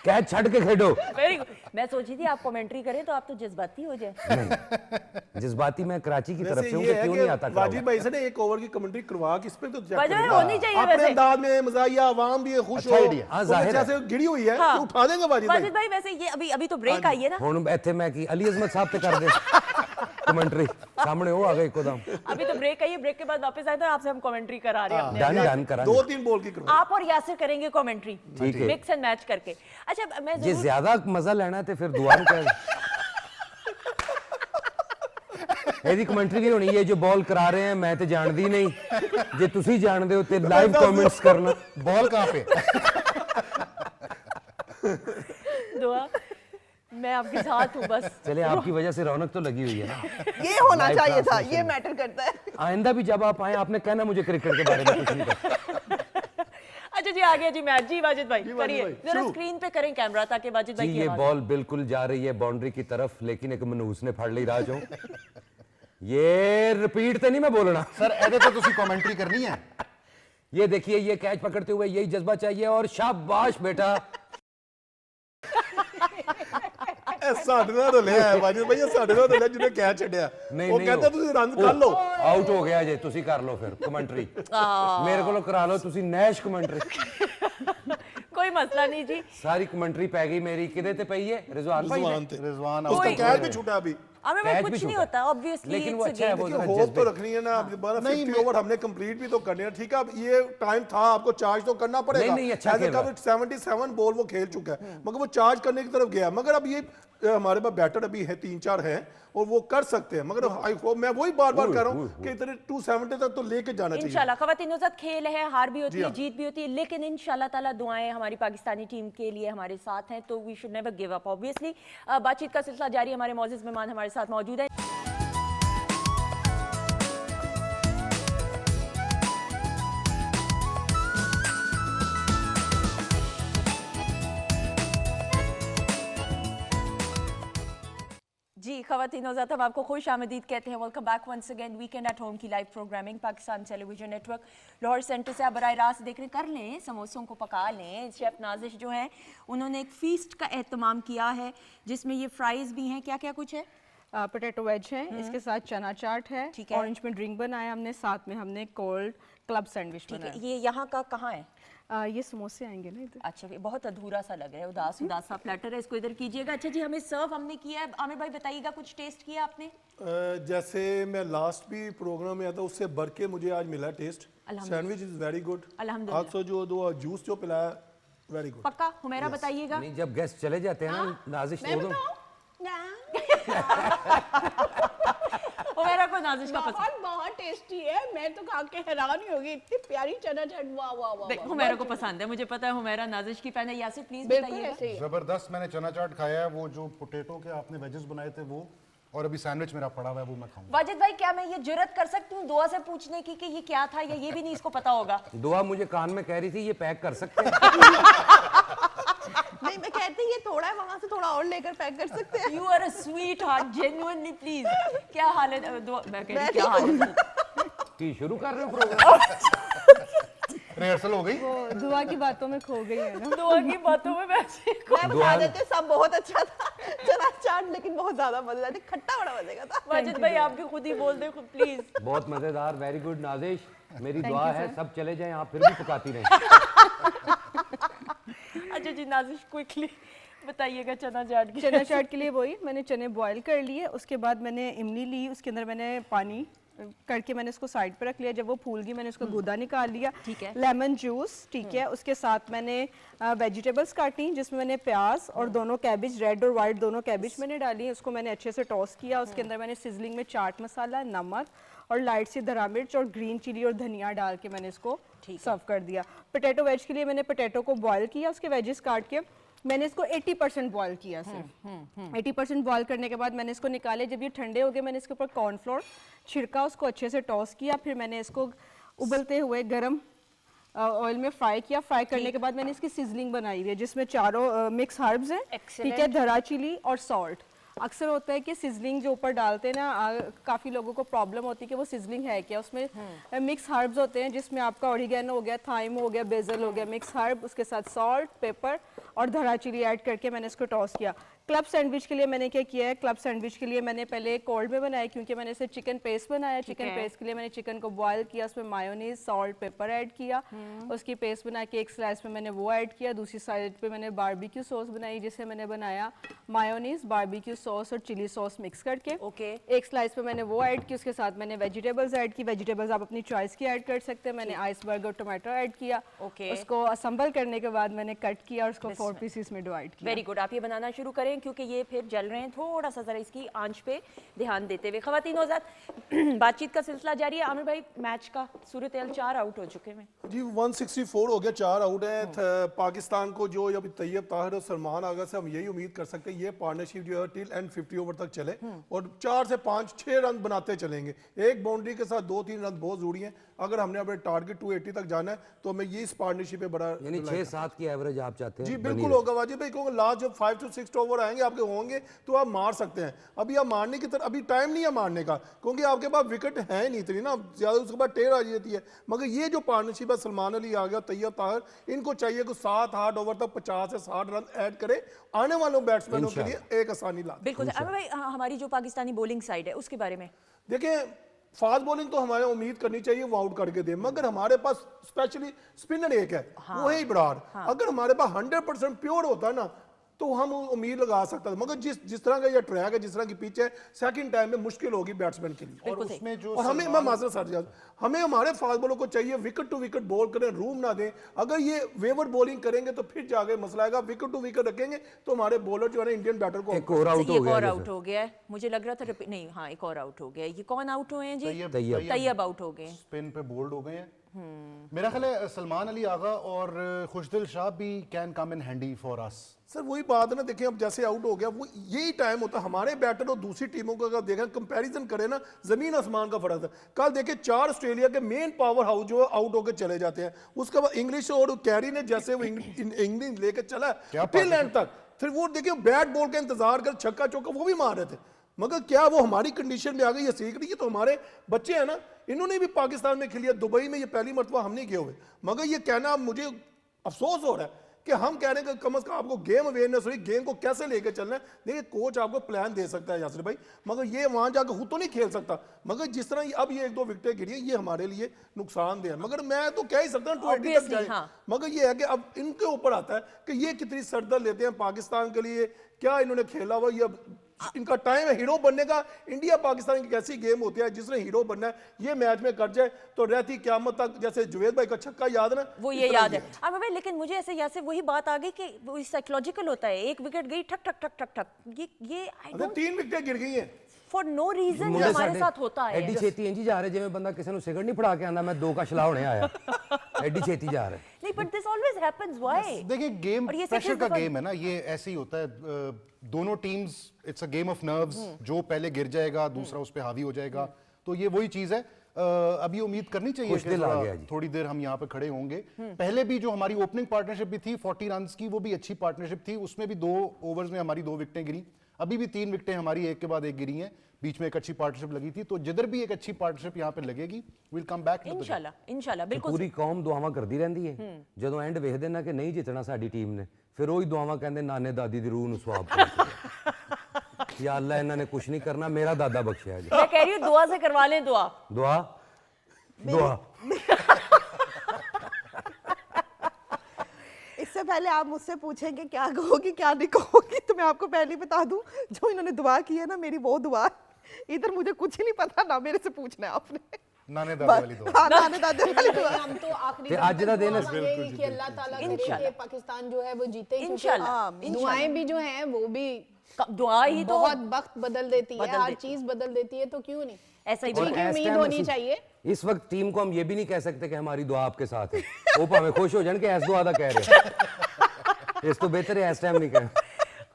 कैच छड़ के खेलो। Very good. मैं सोची थी आप कमेंट्री करें तो आप तो जज्बाती हो जाए। जज्बाती मैं कराची की तरफ वैसे से हूं ये कि है क्यों कि नहीं आता वाजिब भाई से ना एक ओवर की कमेंट्री करवा के इस पे तो चेक वजह करेगा। होनी चाहिए अपने वैसे। अंदाज में मजाहिया आवाम भी खुश अच्छा हो, idea। हाँ, तो जाहिर है। जैसे गिरी हुई है हाँ। तो उठा देंगे वाजिब भाई। वाजिद भाई वैसे ये अभी तो ब्रेक आई है ना, हुन इत्थे मैं की अली अजमत साहब पे कर दे कमेंट्री, सामने हो आ गए एकदम, अभी तो ब्रेक आई है, ब्रेक के बाद वापस आए तो आपसे हम कमेंट्री करा रहे हैं अपने। डन करा 2-3 बॉल की करवा। आप और यासिर करेंगे कमेंट्री, ठीक है। मिक्स एंड मैच करके। अच्छा मैं जे जरूर ज्यादा मजा लेना है तो फिर दुआ नहीं कर ਇਹਦੀ ਕਮੈਂਟਰੀ ਵੀ ਹੋਣੀ ਹੈ, ਜੋ ਬਾਲ ਕਰਾ ਰਹੇ हैं मैं तो जानदी नहीं, जे तुसी जानदे हो ते लाइव कमेंट्स करना। बॉल कहाँ पे? दुआ मैं आपके साथ हूँ बस। चले आपकी वजह से रौनक तो लगी हुई है ना, ये होना Live चाहिए था, translation ये में। मैटर करता है। आइंदा भी जब आप आए आपने कहना मुझे क्रिकेट के बारे में कुछ नहीं पता। अच्छा जी आ गया जी मैच। जी वाजिद भाई वाजिद करिए भाई, जरा शुरू। स्क्रीन पे करें कैमरा ताकि वाजिद भाई जी की ये आवाज बॉल बिल्कुल जा रही है बाउंड्री की तरफ, लेकिन एक मनहूस ने फड़ ली राज हो। ये रिपीट तो नहीं मैं बोलना सर ऐसे तो तुसी कमेंट्री करनी है। ये देखिए ये कैच पकड़ते हुए यही जज्बा चाहिए और शाबाश बेटा। ਸਾਡੇ ਨਾਲ ਰਲਿਆ ਹੈ ਵਾजिद भाई, ਸਾਡੇ ਨਾਲ ਰਲਿਆ ਜਿਹਨੇ ਕੈਚ ਛੱਡਿਆ, ਉਹ ਕਹਿੰਦਾ ਤੁਸੀਂ ਰਨ ਕਰ ਲਓ। ਆਊਟ ਹੋ ਗਿਆ ਜੇ ਤੁਸੀਂ ਕਰ ਲਓ ਫਿਰ ਕਮੈਂਟਰੀ, ਮੇਰੇ ਕੋਲੋਂ ਕਰਾ ਲਓ ਤੁਸੀਂ ਨੈਸ਼ ਕਮੈਂਟਰੀ। कोई मसला नहीं जी। सारी कमेंट्री पै गई मेरी किदे ते पई है रिजवान भाई रिजवान ने। थे। रिजवान उसका आउट कैच भी छूटा अभी। हमें कैच कुछ भी नहीं छूटा। होता ऑब्वियसली, लेकिन वो अच्छा है वो देखिए होप तो रखनी है ना, अब 50 ओवर हमने कंप्लीट भी तो करने हैं, ठीक है। अब ये टाइम था, आपको चार्ज तो करना पड़ेगा। नहीं, अच्छा खेल रहा है। 77 बॉल वो खेल चुका है, मगर वो चार्ज करने की तरफ गया। मगर अब ये हमारे पास बैटर अभी है 3-4 हैं और वो कर सकते हैं, मगर आई होप, मैं वही बार बार कह रहा हूँ कि इतने 270 तक तो लेके जाना चाहिए। इंशाल्लाह खवातीनों के साथ खेल है, हार भी होती जी है हाँ। जीत भी होती है, लेकिन इंशाल्लाह ताला दुआएं हमारी पाकिस्तानी टीम के लिए हमारे साथ हैं, तो we should never give up. Obviously बातचीत का सिलसिला जारी, हमारे मौजूद मेहमान हमारे साथ मौजूद हैं। जी खवातीन और हम आपको खुश आमदीद कहते हैं। Welcome back once again weekend at home की live programming Pakistan television network Lahore centre से आप बराह रास्त देख रहे हैं। कर लें समोसों को पका लें। शेफ नाजिश जो हैं उन्होंने एक फीस्ट का एहतमाम किया है जिसमें ये फ्राइज भी हैं, क्या क्या कुछ है, पोटैटो वेज है, इसके साथ चना चाट है, ठीक है। ऑरेंज में ड्रिंक बनाया हमने, साथ में हमने कोल्ड क्लब सैंडविच ठीक बनाया। है। ये यहाँ का कहाँ है? ये समोसे आएंगे ना इधर। अच्छा, ये बहुत अधूरा सा लग रहा है, उदास उदास सा प्लेटर है, इसको इधर कीजिएगा। अच्छा जी, हमें सर्व हमने किया है, आमिर भाई बताइएगा कुछ टेस्ट किया आपने? जैसे मैं लास्ट भी प्रोग्राम में आया था उससे बढ़ के मुझे आज मिला taste. Sandwich is very good. अल्हम्दुलिल्लाह। आज जो दो जूस जो पिलाया वेरी गुड। पक्का? हुमैरा बताइएगा। नहीं, जब गेस्ट चले जाते हैं ना नाजिश मैं तो बताऊं? हुमैरा को नाजिश का पसंद। बहुत बहुत टेस्टी है, मैं तो खा के हैरान ही होगी, इतनी प्यारी चना चाट, वाह वाह वाह देख, वाह, हुमैरा बहुत को पसंद है, मुझे पता है हुमैरा नाजिश की फैन है। यासिर प्लीज बिल्कुल बताइएगा। ऐसे ही है। जबरदस्त, मैंने चना चाट खाया है, वो जो पोटैटो के आपने वेजेस बनाए थे वो, और अभी सैंडविच मेरा पड़ा हुआ है वो मैं खाऊंगा। वाजिद भाई, क्या मैं ये जुर्रत कर सकती हूँ दुआ से पूछने की कि ये क्या था, या ये भी नहीं इसको पता होगा? दुआ मुझे कान में कह रही थी ये पैक कर सकते हैं। नहीं, मैं कहती ये थोड़ा है, वहां से थोड़ा और लेकर पैक कर सकते हैं। You are a sweet heart, genuinely please. क्या हाल है? दुआ, मैं कह रही हूँ, क्या हाल है? कि शुरू कर रहे हो प्रोग्राम? रिहर्सल हो गई। वो दुआ की बातों में खो गई है ना। दुआ की बातों में वैसे मैं बता देते सब बहुत अच्छा था चना चाट, लेकिन बहुत ज्यादा मजेदार थी, खट्टा बड़ा मजे का था। वाजिद भाई आप भी खुद ही बोल दे प्लीज। बहुत मजेदार, वेरी गुड नाजिश। मेरी दुआ है सब चले जाएं, आप फिर भी पकाती रहें। अच्छा जी, नाजिश क्विकली बताइएगा चना चाट की। चना चाट के लिए वही मैंने चने बॉईल कर लिए, उसके बाद मैंने इमली ली, उसके अंदर मैंने पानी करके मैंने इसको साइड पे रख लिया। जब वो फूल गई मैंने उसको गूदा निकाल लिया। ठीक है। लेमन जूस, ठीक है। उसके साथ मैंने वेजिटेबल्स काटी, जिसमें मैंने प्याज और दोनों कैबिज, रेड और वाइट दोनों कैबिज मैंने डाली। उसको मैंने अच्छे से टॉस किया। उसके अंदर मैंने सिजलिंग में चाट मसाला, नमक और लाइट सी धरा मिर्च और ग्रीन चिली और धनिया डाल के मैंने इसको सर्व कर दिया। पोटैटो वेज के लिए मैंने पोटैटो को बॉईल किया, उसके वेजेस काट के मैंने इसको 80% बॉईल किया सिर्फ। 80% बॉईल करने के बाद मैंने इसको निकाले। जब ये ठंडे हो गए मैंने इसके ऊपर कॉर्नफ्लोर छिड़का, उसको अच्छे से टॉस किया। फिर मैंने इसको उबलते हुए गरम ऑयल में फ्राई किया। फ्राई करने के बाद मैंने इसकी सिजलिंग बनाई हुई है, जिसमें चारों मिक्स हर्ब्स हैं, ठीक है, धरा चिली और सॉल्ट। अक्सर होता है कि सिजलिंग जो ऊपर डालते हैं ना, काफ़ी लोगों को प्रॉब्लम होती है कि वो सिजलिंग है क्या। उसमें मिक्स हर्ब्स होते हैं, जिसमें आपका ओरिगेनो हो गया, थाइम हो गया, बेजल हो गया, मिक्स हर्ब, उसके साथ सॉल्ट, पेपर और धरा चिली ऐड करके मैंने इसको टॉस किया। क्लब सैंडविच के लिए मैंने क्या किया है, क्लब सैंडविच के लिए मैंने पहले कोल्ड में बनाया, क्योंकि मैंने इसे चिकन पेस्ट बनाया। चिकन पेस्ट के लिए मैंने चिकन को बॉयल किया, उसमें मायोनीज, सॉल्ट, पेपर ऐड किया, उसकी पेस्ट बना के एक स्लाइस में मैंने वो ऐड किया। दूसरी साइड पे मैंने बारबेक्यू सॉस बनाई, जिसे मैंने बनाया मायोनीज, बारबेक्यू सॉस और चिली सॉस मिक्स करके। ओके। एक स्लाइस पे मैंने वो ऐड की, उसके साथ मैंने वेजिटेबल्स ऐड की। वेजिटेबल्स आप अपनी चॉइस की ऐड कर सकते हैं। मैंने आइसबर्ग और टोमेटो ऐड किया। ओके। उसको असम्बल करने के बाद मैंने कट किया और उसको 4 पीसेस में डिवाइड किया। वेरी गुड, आप ये बनाना शुरू करें क्योंकि ये फिर जल रहे हैं। थोड़ा सा जरा इसकी आंच पे ध्यान देते हुए ख़वातीन नौज़ाद बातचीत का सिलसिला जारी है। आमिर भाई, मैच का सूरत हाल 4 आउट हो चुके हैं जी 164 हो गया, 4 आउट है। पाकिस्तान को जो अभी तैयब ताहिर और सलमान आगा से हम यही उम्मीद कर सकते हैं ये पार्टनरशिप जो है टिल एंड 50 ओवर तक चले और 4 से 5-6 रन बनाते चलेंगे। एक बाउंड्री के साथ 2-3 रन बहुत जरूरी हैं। अगर हमने अपने टारगेट 280 तक जाना है तो हमें ये इस पार्टनरशिप पे बड़ा यानी 6-7 की एवरेज आप चाहते हैं? जी बिल्कुल होगा वाजिब भाई, क्योंकि लास्ट जब 5 to 6 ओवर आएंगे आपके होंगे तो आप मार सकते हैं। अभी आप मारने की तरफ अभी टाइम नहीं है मारने का, क्योंकि आपके पास विकेट है नहीं इतनी ना ज्यादा, उसके बाद टेर आ जाती है। मगर ये जो पार्टनरशिप है, सलमान अली आ गया, तैयब ताहिर, इनको चाहिए कि 7-8 ओवर तक 50 से 60 रन ऐड करे, आने वालों बैट्समैनों के लिए एक आसानी ला। बिल्कुल। आमिर भाई, हमारी जो पाकिस्तानी बॉलिंग साइड है उसके बारे में देखिए, फास्ट बॉलिंग तो हमारे उम्मीद करनी चाहिए वो आउट करके दे, मगर हमारे पास स्पेशली स्पिनर एक है, वो है इब्रार। अगर हमारे पास 100% प्योर होता है ना तो हम उम्मीद लगा सकते थे, मगर जिस तरह का ये ट्रैक है, जिस तरह की पिच है, सेकंड टाइम में मुश्किल होगी बैट्समैन के लिए। और उसमें जो और हमें, मैं माजरत साथ, हमें हमारे फास्ट बॉलर को चाहिए विकेट टू विकेट बॉल करें, रूम ना दें। अगर ये वेवर बॉलिंग करेंगे तो फिर जाके मसला आएगा। विकेट टू विकेट रखेंगे तो हमारे बॉलर जो है ना इंडियन बैटर को एक और आउट हो एक गया और जैसे। आउट हो गया है, मुझे लग रहा था नहीं, हाँ एक और आउट हो गया है। ये कौन आउट हुए हैं जी? तैयब। तैयब आउट हो गए। स्पिन पे बोल्ड हो गए हैं। मेरा ख्याल है सलमान अली आगा और खुशदिल शाह भी can come in handy for us. Sir वही बात है ना, देखिए अब जैसे आउट हो गया वो यही टाइम होता है हमारे बैटर और दूसरी टीमों का। अगर देखें कंपैरिजन करें ना, जमीन आसमान का फर्क है। कल देखिए 4 ऑस्ट्रेलिया के मेन पावर हाउस जो आउट होकर चले जाते हैं, उसके बाद इंग्लिश और कैरी ने जैसे वो इंग्लिश लेकर चला टिल एंड तक, फिर वो देखिए बैट बॉल का इंतजार कर छक्का चौका वो भी मार रहे थे। मगर क्या वो हमारी कंडीशन में आ गई, ये सीख रही है। तो हमारे बच्चे हैं ना, इन्होंने भी पाकिस्तान में खेलिया, दुबई में ये पहली मरतबा हम नहीं किए हुए। मगर ये कहना मुझे अफसोस हो रहा है कि हम कह रहे हैं कि कम से कम आपको गेम अवेयरनेस हुई, गेम को कैसे लेके चलना है। देखिए कोच आपको प्लान दे सकता है यासिर भाई, मगर ये वहां जाकर खुद तो नहीं खेल सकता। मगर जिस तरह अब ये 1-2 विकेटें गिरी है, ये हमारे लिए नुकसानदेह है। मगर मैं तो कह ही सकता हूँ 20 तक Obviously, जाए, हाँ। मगर ये है कि अब इनके ऊपर आता है कि ये कितनी सरदर्द लेते हैं पाकिस्तान के लिए, क्या इन्होंने खेला हुआ, ये इनका टाइम है हीरो बनने का। इंडिया पाकिस्तान की कैसी गेम होती है, जिसने हीरो बनना है ये मैच में कर जाए तो रहती क्यामत तक। जैसे जुवेद भाई का छक्का याद है ना, वो इस ये तरह याद ये है। अब भाई लेकिन मुझे ऐसे यहाँ से वही बात आ गई कि वो साइकोलॉजिकल होता है, एक विकेट गई ठक ठक ठक ठक ठक, ये आई अरे 3 विकेटें गिर गई हैं। फॉर नो रीजन मुझे हमारे ਸਾਡੇ साथ होता है। ਐਡੀ ਛੇਤੀ ਇੰਜ ਹੀ ਜਾ ਰਹੇ ਜਿਵੇਂ ਬੰਦਾ ਕਿਸੇ ਨੂੰ ਸਿਗਰਟ ਨਹੀਂ ਫੜਾ ਕੇ ਆਂਦਾ ਮੈਂ 2 का ਛਲਾ ਹੋਣੇ ਆਇਆ। ਐਡੀ ਛੇਤੀ ਜਾ ਰਹੇ। नहीं but this always happens why? देखिए गेम और ये प्रेशर सिर्फ का दफा- गेम है ना, ये ऐसे ही होता है। दोनों teams, it's a game of nerves, जो पहले गिर जाएगा दूसरा उस पर हावी हो जाएगा। तो ये वही चीज है। अभी उम्मीद करनी चाहिए खुश कि दिल आ थोड़ा- गया जी। थोड़ी देर हम यहाँ पे खड़े होंगे। पहले भी जो हमारी ओपनिंग पार्टनरशिप भी थी 40 रन की, वो भी अच्छी पार्टनरशिप थी। उसमें भी 2 ओवर्स में हमारी 2 विकेटें गिरी। अभी भी 3 विकेटें हमारी एक के बाद एक गिरी हैं। बीच में एक अच्छी पार्टनरशिप लगी थी, तो जिधर भी एक अच्छी पार्टनरशिप यहाँ पे लगेगी, विल कम बैक। इंशाल्लाह बिल्कुल। ਪੂਰੀ ਕੌਮ ਦੁਆਵਾਂ ਕਰਦੀ ਰਹਿੰਦੀ ਹੈ। ਜਦੋਂ ਐਂਡ ਵੇਖਦੇ ਨਾ ਕਿ ਨਹੀਂ ਜਿੱਤਣਾ ਸਾਡੀ ਟੀਮ ਨੇ, ਫਿਰ ਉਹੀ ਦੁਆਵਾਂ ਕਹਿੰਦੇ ਨਾਨੇ ਦਾਦੀ ਦੀ ਰੂਹ ਨੂੰ ਸਵਾਬ ਪਹੁੰਚੇ। ਯਾ ਅੱਲਾ ਇਹਨਾਂ ਨੇ ਕੁਝ ਨਹੀਂ ਕਰਨਾ, ਮੇਰਾ ਦਾਦਾ ਬਖਸ਼ਿਆ ਜੀ। मैं कह रही हूँ दुआ से करवा लें दुआ। दुआ दुआ। इससे पहले आप मुझसे पूछेंगे क्या कहोगी क्या नहीं कहोगी, तो मैं आपको पहले ही बता दूं, जो इन्होंने दुआ की है ना, मेरी वो दुआ है। इधर मुझे कुछ ही नहीं पता ना, मेरे से पूछना है आपने। नाने दादी वाली दुआ। हाँ, नाने दादे वाली दुआ। हम तो आखिरी ते दम आज तक दा दिन दुआ है। मांगेंगे कि अल्लाह ताला करे कि इंशाल्लाह। पाकिस्तान जो है वो जीते, क्योंकि इंशाल्लाह। दुआएं भी जो हैं वो भी दुआ ही तो बहुत वक्त बदल देती है, बदल हर देती चीज बदल देती है, तो क्यों नहीं ऐसा ही जी बोलो। की इस उम्मीद टाइम होनी ਅਸੀਂ- चाहिए। इस वक्त टीम को हम ये भी नहीं कह सकते कि हमारी दुआ आपके साथ है। वो भाਵੇਂ खुश हो जान कि ऐस दुआ दा कह रहे। इस तो बेहतर है इस टाइम नहीं कह।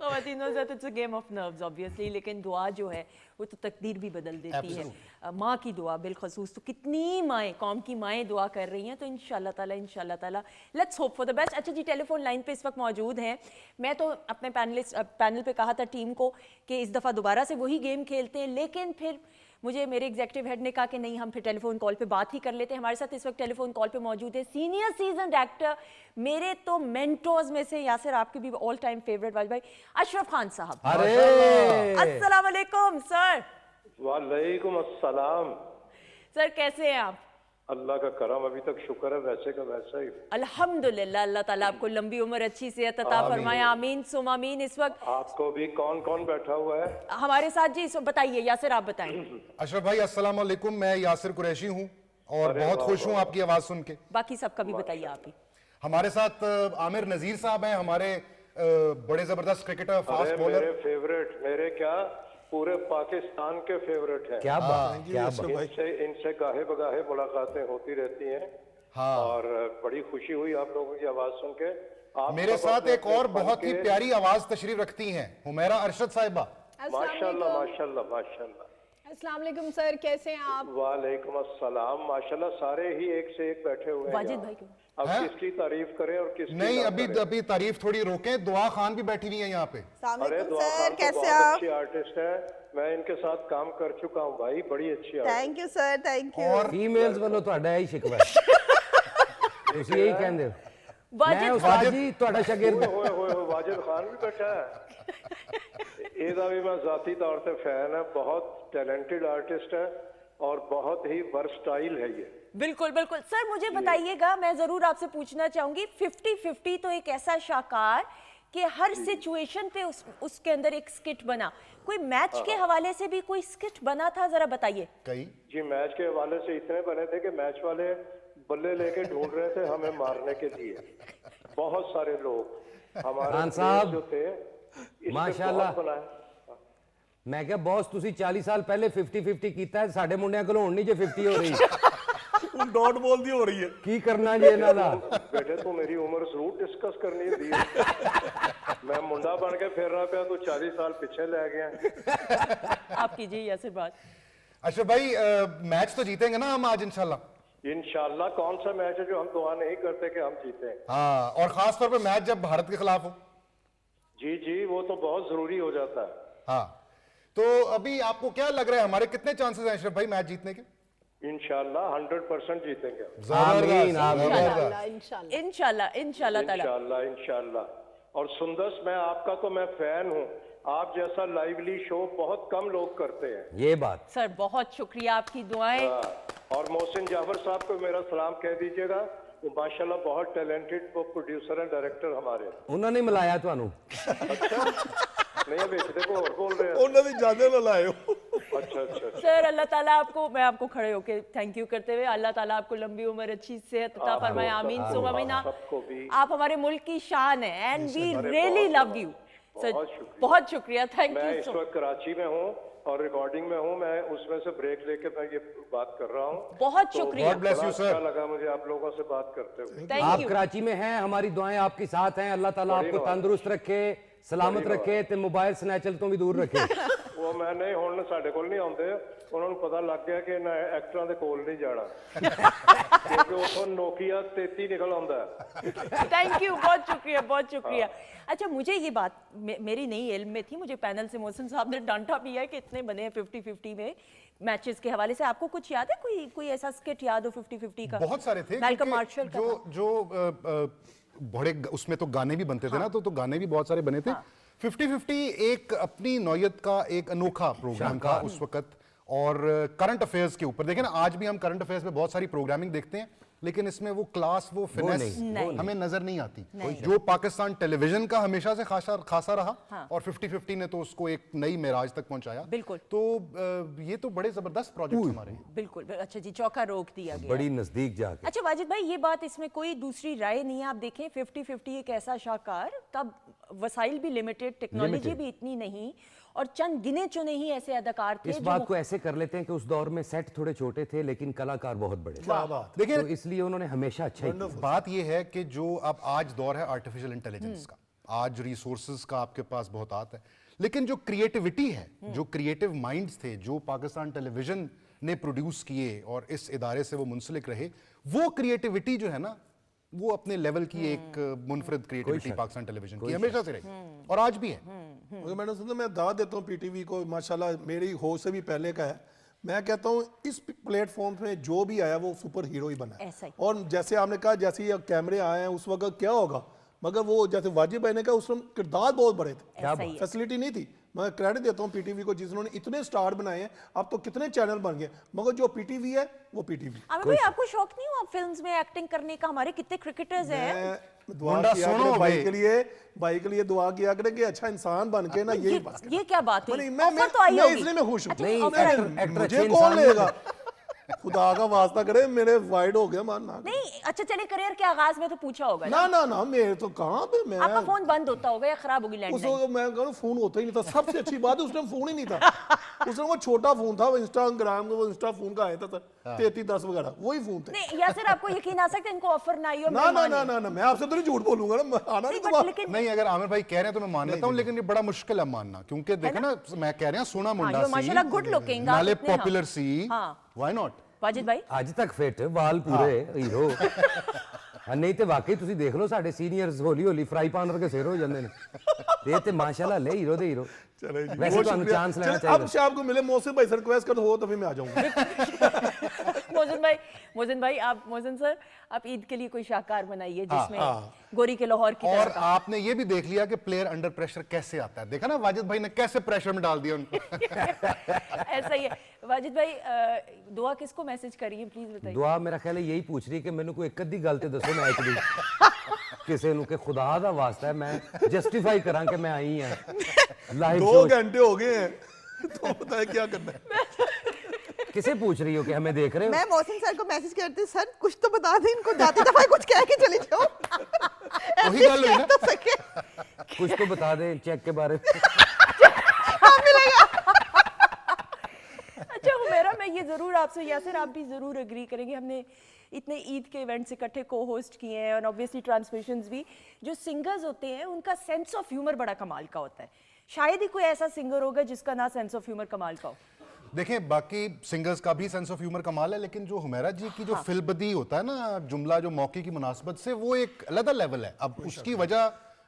ख़वातीनों से it's a game of nerves obviously, लेकिन दुआ जो है वो तो तकदीर भी बदल देती है। माँ की दुआ बिलखसूस, तो कितनी माएँ, कौम की माएँ दुआ कर रही हैं, तो इंशाल्लाह ताला let's hope for the best. अच्छा जी, टेलीफोन लाइन पे इस वक्त मौजूद हैं। मैं तो अपने पैनल पे कहा था टीम को कि इस दफ़ा दोबारा से वही गेम खेलते हैं, लेकिन फिर मुझे मेरे एग्जीक्यूटिव हेड ने कहा कि नहीं, हम फिर टेलीफोन कॉल पे बात ही कर लेते हैं। हमारे साथ इस वक्त टेलीफोन कॉल पे मौजूद है सीनियर सीजन एक्टर, मेरे तो मेंटोर्स में से, यासिर आपके भी ऑल टाइम फेवरेट वाज भाई, अशरफ खान साहब। अरे अस्सलाम वालेकुम सर। वालेकुम अस्सलाम। सर कैसे हैं आप? अल्लाह का करम, अभी तक शुक्र है, वैसे का वैसा ही। अल्हम्दुलिल्लाह, अल्लाह ताला आपको लंबी उम्र, अच्छी सेहत अता फरमाए, आमीन सुम आमीन। इस वक्त आपको भी कौन कौन बैठा हुआ है? हमारे साथ जी बताइए, यासिर आप बताएं। अशरफ भाई अस्सलाम वालेकुम, मैं यासिर कुरैशी हूँ और बहुत खुश हूँ आपकी आवाज़ सुन के। बाकी सबका भी बताइए आप ही। हमारे साथ आमिर नजीर साहब हैं, हमारे बड़े जबरदस्त क्रिकेटर, फास्ट अरे बॉलर। मेरे फेवरेट, मेरे क्या पूरे पाकिस्तान के फेवरेट हैं। क्या बात है, क्या बात। इनसे गाहे बगाहे मुलाकातें होती रहती हैं। हाँ। और बड़ी खुशी हुई आप लोगों की आवाज सुन के। आप मेरे सब साथ अपने एक और अपने बहुत ही फन के- प्यारी आवाज तशरीफ रखती हैं, हुमैरा अरशद साहिबा। माशाल्लाह माशाल्लाह माशाल्लाह। अस्सलाम वालेकुम सर, कैसे हैं आप? वालेकुम अस्सलाम। माशाल्लाह सारे ही एक से एक बैठे हुए हैं वाजिद यहाँ। भाई क्यों? अब हैं? किसकी तारीफ करें और किसकी नहीं, ना अभी करें? अभी तारीफ थोड़ी रोकें, दुआ खान भी बैठी हुई है यहाँ पे। अस्सलाम अरे वालेकुम दुआ सर, खान तो कैसे बहुत आप? अच्छी आर्टिस्ट है, मैं इनके साथ काम कर चुका हूँ भाई, बड़ी अच्छी artist. Thank you sir, thank you. और फीमेल्स ਵੱਲੋਂ ਤੁਹਾਡਾ ਇਹੀ ਸ਼ਿਕਵਾ ਹੈ। ਤੁਸੀਂ ਇਹੀ ਕਹਿੰਦੇ ਹੋ। मैं वाजिद उस्ताद जी ਤੁਹਾਡਾ ਸ਼ਾगिर्द। होए वाजिद खान भी बैठा है। ਇਹਦਾ भी मैं जाती तौर पे फैन है, बहुत टैलेंटेड आर्टिस्ट है और बहुत ही वर्सटाइल है ये। बिल्कुल बिल्कुल सर, मुझे बताइएगा, मैं जरूर आपसे पूछना चाहूंगी, 50-50 तो एक ऐसा शाकार कि हर सिचुएशन पे उसके अंदर एक स्किट बना, कोई मैच के हवाले से भी कोई स्किट बना था, जरा बताइए। कई जी मैच के हवाले से इतने बने थे कि मैच वाले बल्ले लेके ढूंढ रहे थे हमें मारने के लिए। बहुत सारे लोग हमारे खान players साहब, जो थे इस पे माशाल्लाह। बहुत बनाए। ਮੈਂ ਕਿਹਾ ਬੌਸ ਤੁਸੀਂ 40 ਸਾਲ ਪਹਿਲੇ 50-50 ਕੀਤਾ ਹੈ, ਸਾਡੇ ਮੁੰਡਿਆਂ ਕੋਲ ਹੁਣ ਨਹੀਂ ਜੇ 50 ਹੋ ਰਹੀ। डॉट बॉल दी हो रही है। ਕੀ ਕਰਨਾ ਜੀ ਇਹਨਾਂ ਦਾ? बेटे तू मेरी उम्र जरूर डिस्कस करनी दी मैं मुंडा बन के फिर रहा पिया, तू 40 साल पीछे ले गया। आप कीजिए यासिर बात। अच्छा भाई, मैच तो जीतेंगे ना हम आज इंशाल्लाह। इंशाल्लाह। कौन सा मैच है जो हम दुआ नहीं करते कि हम जीते? हाँ, और खास तौर पे मैच जब भारत के खिलाफ हो। जी जी, वो तो बहुत जरूरी हो जाता है। हाँ, तो अभी आपको क्या लग रहा है, हमारे कितने चांसेस हैं अशरफ भाई मैच जीतने के? इंशाल्लाह 100% जीतेंगे। आमीन आमीन। इंशाल्लाह इंशाल्लाह इंशाल्लाह इंशाल्लाह ताला। इंशाल्लाह इंशाल्लाह। और सुंदस, मैं आपका तो मैं फैन हूँ। आप जैसा लाइवली शो बहुत कम लोग करते हैं। ये बात सर बहुत शुक्रिया, आपकी दुआएं। और मोहसिन जाफर साहब को मेरा सलाम कह दीजिएगा, वो माशाल्लाह बहुत टैलेंटेड वो प्रोड्यूसर हैं, डायरेक्टर हमारे। उन्होंने मिलाया ਤੁਹਾਨੂੰ नहीं अभी देखो और बोल रहे हैं। ਉਹਨਾਂ ਦੀ ਜਾਦੇ ਨਾ ਲਾਇਓ। अच्छा अच्छा। सर अल्लाह ताला आपको, मैं आपको खड़े होके थैंक यू करते हुए अल्लाह ताला आपको लंबी उम्र, अच्छी सेहत अता फरमाए, आमीन सुम्मा आमीन। सबको भी। आप हमारे मुल्क की शान है and we really love you sir, बहुत शुक्रिया। बहुत शुक्रिया, थैंक मैं यू इस सो वक्त कराची में हूँ और रिकॉर्डिंग में हूँ। मैं उसमें से ब्रेक लेके मैं ये बात कर रहा हूँ। बहुत तो शुक्रिया। God bless you, sir. अच्छा लगा मुझे आप लोगों से बात करते हुए। थैंक आप यू। कराची में हैं, हमारी दुआएं आपके साथ हैं। अल्लाह ताला बड़ी आपको दुआ। तंदुरुस्त रखे, सलामत बड़ी रखे ते मोबाइल स्नैचल तो भी दूर रखे। वो मैं नहीं ਹੁਣ ਸਾਡੇ ਕੋਲ ਨਹੀਂ ਆਉਂਦੇ, ਉਹਨਾਂ ਨੂੰ ਪਤਾ ਲੱਗ ਗਿਆ ਕਿ ਇਹਨਾਂ ਐਕਟਰਾਂ ਦੇ ਕੋਲ ਨਹੀਂ ਜਾਣਾ ਕਿਉਂਕਿ ਉਥੋਂ ਨੋਕੀਆ 33 ਨਿਕਲ ਆਉਂਦਾ ਹੈ। थैंक यू, बहुत शुक्रिया बहुत शुक्रिया। अच्छा मुझे ये बात मेरी नहीं इल्म में थी, मुझे पैनल से मोहसिन साहब ने डांटा भी है कि इतने बने हैं 50-50 में मैचेस के हवाले से। आपको कुछ याद है, कोई ऐसा स्किट याद हो 50-50 का? बहुत सारे थे मैल्कम क्योंकि मार्शल का था। जो बड़े उसमें तो गाने भी बनते थे ना, तो गाने भी बहुत सारे बने थे। 50-50 एक अपनी नौयत का एक अनोखा प्रोग्राम था उस वक्त। और करंट अफेयर्स के ऊपर देखें ना, आज भी हम करंट अफेयर्स में बहुत सारी प्रोग्रामिंग देखते हैं, लेकिन इसमें वो क्लास, वो फिनेस हमें नजर नहीं आती जो पाकिस्तान टेलीविजन का हमेशा से खासा रहा। और 50-50 ने तो उसको एक नई मेराज तक पहुंचाया। बिल्कुल। तो ये तो बड़े जबरदस्त प्रोजेक्ट हमारे हैं। बिल्कुल। अच्छा जी, चौका रोक दिया गया। बड़ी नजदीक जाके। अच्छा वाजिद भाई, ये बात, इसमें कोई दूसरी राय नहीं है। आप देखें 50-50 एक ऐसा शाहकार, तब वसाइल भी लिमिटेड, टेक्नोलॉजी भी इतनी नहीं, और चंद गिने चुने ही ऐसे अदाकार थे इस बात को ऐसे कर लेते हैं कि उस दौर में सेट थोड़े छोटे थे लेकिन कलाकार बहुत बड़े थे। क्या बात। देखिए, तो इसलिए उन्होंने हमेशा अच्छा ही किया। बात यह है कि जो अब आज दौर है आर्टिफिशियल इंटेलिजेंस का, आज रिसोर्सेज का आपके पास बहुत आता है, लेकिन जो क्रिएटिविटी है, जो क्रिएटिव माइंड्स थे, जो पाकिस्तान टेलीविजन ने प्रोड्यूस किए और इस इदारे से वो मुंसलिक रहे, वो क्रिएटिविटी जो है ना, वो अपने लेवल की एक मुनफरिद क्रिएटिविटी पाकिस्तान टेलीविजन की हमेशा से रही और आज भी है। मगर मैंने सुना, मैं दाद देता हूँ पीटीवी को, माशाल्लाह मेरी होश से भी पहले का है। मैं कहता हूँ इस प्लेटफॉर्म पे जो भी आया वो सुपर हीरो ही बना ऐसा है। ही। और जैसे आपने कहा, जैसे ये कैमरे आए हैं उस वक्त क्या होगा, मगर वो जैसे वाजिब भाई ने कहा, उस वक्त किरदार बहुत बड़े थे, ऐसा ही है। फैसिलिटी नहीं थी। मैं क्रेडिट देता हूँ पीटीवी को, जिन्होंने इतने स्टार बनाए हैं। अब तो कितने चैनल बन गए, मगर जो पीटीवी है वो पीटीवी। आमिर भाई, आपको शौक नहीं हुआ फिल्म्स में एक्टिंग करने का? हमारे कितने क्रिकेटर्स हैं। मैं दुआ मुंडा किया सुनो करें भाई भाई। के लिए, भाई के लिए दुआ किया करें कि अच्छा इंसान बन के ना यही बस ये क्या बात है? मैं ऑफर तो आई मैं होगी। इसलिए मैं खुश हूँ। नहीं, ऑफर आई एक्टर एक्टर मुझे अच्छे कौन इंसान लेगा? खुदा का वास्ता करे, मेरे वाइड हो गया मारना। नहीं, अच्छा चलिए, करियर के आगाज में तो पूछा होगा ना। ना ना ना, मेरे तो कहाँ पे मैं आपका फोन बंद होता होगा या खराब होगी उस लैंडलाइन? वक्त मैं कहूँ फोन होता ही नहीं था। सबसे अच्छी बात है उस टाइम फोन ही नहीं था। उस टाइम वो छोटा फोन था, वो इंस्टाग्राम का, वो इंस्टा फोन का आया था 3310 वगैरह, वही फोन थे। नहीं यासिर, आपको यकीन आ सकता है इनको ऑफर ना आई हो? ना ना ना ना ना, मैं आपसे तो नहीं झूठ बोलूंगा ना, मैं आना नहीं नहीं, तो लेकिन नहीं, अगर आमिर भाई कह रहे हैं तो मैं मान लेता हूँ, लेकिन ये बड़ा मुश्किल है मानना, क्योंकि देखे ना, मैं कह रहा हूँ सोना मुंडा ये माशाल्लाह good looking, आप नाले इतने, हाँ। पॉपुलर सी, हाँ। Why not. वाजिद भाई, ਅੱਜ ਤੱਕ ਫਿੱਟ ਵਾਲ ਪੂਰੇ ਹੀਰੋ। ਨਹੀਂ ਤੇ ਵਾਕਈ ਤੁਸੀਂ ਦੇਖ ਲਓ ਸਾਡੇ ਸੀਨੀਅਰਸ ਹੌਲੀ ਹੌਲੀ ਫਰਾਈ ਪਾਨ ਵਰਗੇ ਸਿਰ ਹੋ ਜਾਂਦੇ ਨੇ। ਤੇ ਇਹ ਤੇ ਮਾਸ਼ਾਅੱਲਾ ਲੈ ਹੀਰੋ ਦੇ ਹੀਰੋ। चले जी, वैसे बहुत ਤੁਹਾਨੂੰ शुक्रिया। चांस लेना चले, अब चाहिए। शाम को मिले, मोहसिन भाई से रिक्वेस्ट कर हो तो फिर मैं आ जाऊंगा। मोहसिन भाई, आप, मोहसिन सर, आप ईद के लिए कोई शाहकार बनाइए जिसमें गोरी के लाहौर की और तरह का। आपने ये भी देख लिया कि प्लेयर अंडर प्रेशर कैसे आता है। देखा ना वाजिद भाई ने कैसे प्रेशर में डाल दिया उनको। ऐसा ही है। वाजिद भाई, दुआ किसको मैसेज करिए प्लीज बताइए। ਦੁਆ ਮੇਰਾ ਖਿਆਲ ਹੈ ਯਹੀ ਪੁੱਛ ਰਹੀ ਕਿ ਮੈਨੂੰ ਕੋਈ ਇੱਕ ਅੱਧੀ ਗੱਲ ਤੇ ਦੱਸੋ ਮੈਚ ਦੀ, ਕਿਸੇ ਨੂੰ, ਕਿ ਖੁਦਾ ਦਾ ਵਾਸਤਾ ਹੈ ਮੈਂ ਜਸਟੀਫਾਈ ਕਰਾਂ कि मैं आई ਹਾਂ लाइव 2 शो। घंटे हो गए हैं तो बताए क्या करना है। किसे पूछ रही हो कि हमें देख रहे हो? मैं मोहसिन सर को मैसेज करती हूँ, सर कुछ तो बता दें इनको, जाते दफा कुछ कह के चली जाओ। वही गल हुई ना। तो सके कुछ तो बता दें चेक के बारे में। अच्छा हुमैरा, मैं ये ज़रूर आपसे, यासिर आप भी ज़रूर एग्री करेंगे, हमने इतने ईद के इवेंट्स इकट्ठे को होस्ट किए हैं और ऑब्वियसली ट्रांसमिशंस भी। जो सिंगर्स होते हैं उनका सेंस ऑफ ह्यूमर बड़ा कमाल का होता है। शायद ही कोई ऐसा सिंगर होगा जिसका ना सेंस ऑफ ह्यूमर कमाल का हो। देखिए, बाकी सिंगर्स का भी सेंस ऑफ ह्यूमर कमाल है, लेकिन जो हुमैरा जी की जो फिल्बदी होता है ना, जुमला जो मौके की मुनासबत से, वो एक अलग लेवल है। अब उसकी वजह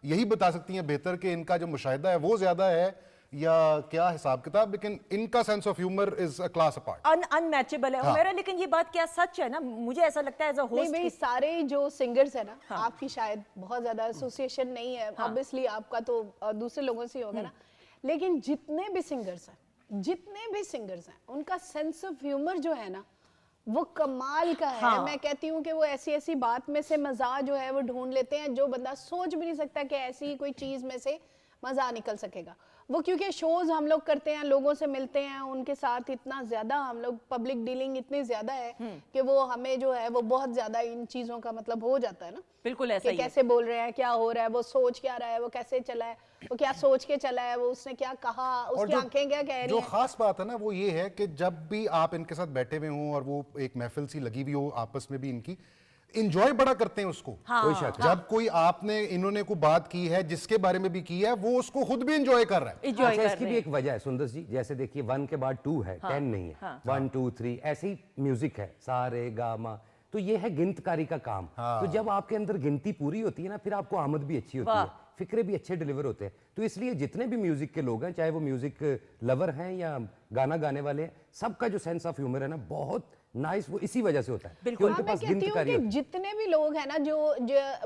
यही बता सकती हैं बेहतर कि इनका जो मुशाहिदा है वो ज्यादा है या क्या हिसाब किताब, लेकिन इनका sense of humour is a class apart. Unmatchable है मेरा। लेकिन ये बात क्या सच है ना, मुझे ऐसा लगता है एज अ नहीं होस्ट भाई, सारे जो सिंगर्स है ना, आपकी शायद बहुत ज्यादा एसोसिएशन नहीं है, ऑब्वियसली आपका तो दूसरे लोगों से ही होगा ना, लेकिन जितने भी सिंगर्स हैं उनका सेंस ऑफ ह्यूमर जो है ना वो कमाल का है। मैं कहती हूँ कि वो ऐसी ऐसी बात में से मजा जो है वो ढूंढ लेते हैं जो बंदा सोच भी नहीं सकता कि ऐसी कोई चीज में से मजा निकल सकेगा। वो क्योंकि शोज हम लोग करते हैं, लोगों से मिलते हैं, उनके साथ इतना ज्यादा हम लोग पब्लिक डीलिंग इतनी ज्यादा है कि वो हमें जो है वो बहुत ज्यादा इन चीजों का मतलब हो जाता है ना। बिल्कुल ऐसा ही है। कैसे बोल रहे हैं, क्या हो रहा है, वो सोच क्या रहा है, वो कैसे चला है, वो क्या सोच के चला है, वो उसने क्या कहा, उसकी आंखें क्या कह रही जो हैं। खास बात है ना वो ये है कि जब भी आप इनके साथ बैठे हुए हों और वो एक महफिल सी लगी हुई हो आपस में भी, इनकी इंजॉय बड़ा करते हैं उसको। कोई शक नहीं। जब कोई आपने इन्होंने को बात की है जिसके बारे में भी की है, वो उसको खुद भी इंजॉय कर रहा है। अच्छा, इसकी भी एक वजह है सुंदर जी, जैसे देखिए 1 के बाद 2 है, 10 नहीं है। 1 2 3 ऐसे ही म्यूजिक है, सा रे गा मा, तो ये है गिनतकारी का काम। तो जब आपके अंदर गिनती पूरी होती है ना, फिर आपको आमद भी अच्छी होती है, फिक्रे भी अच्छे डिलीवर होते हैं। तो इसलिए जितने भी म्यूजिक के लोग हैं, चाहे वो म्यूजिक लवर हैं या गाना गाने वाले हैं, सबका जो सेंस ऑफ ह्यूमर है ना बहुत नाइस, वो इसी वजह से होता है कि उनके मैं पास कहती हूँ गिनतकारी कि होती है। जितने भी लोग हैं ना जो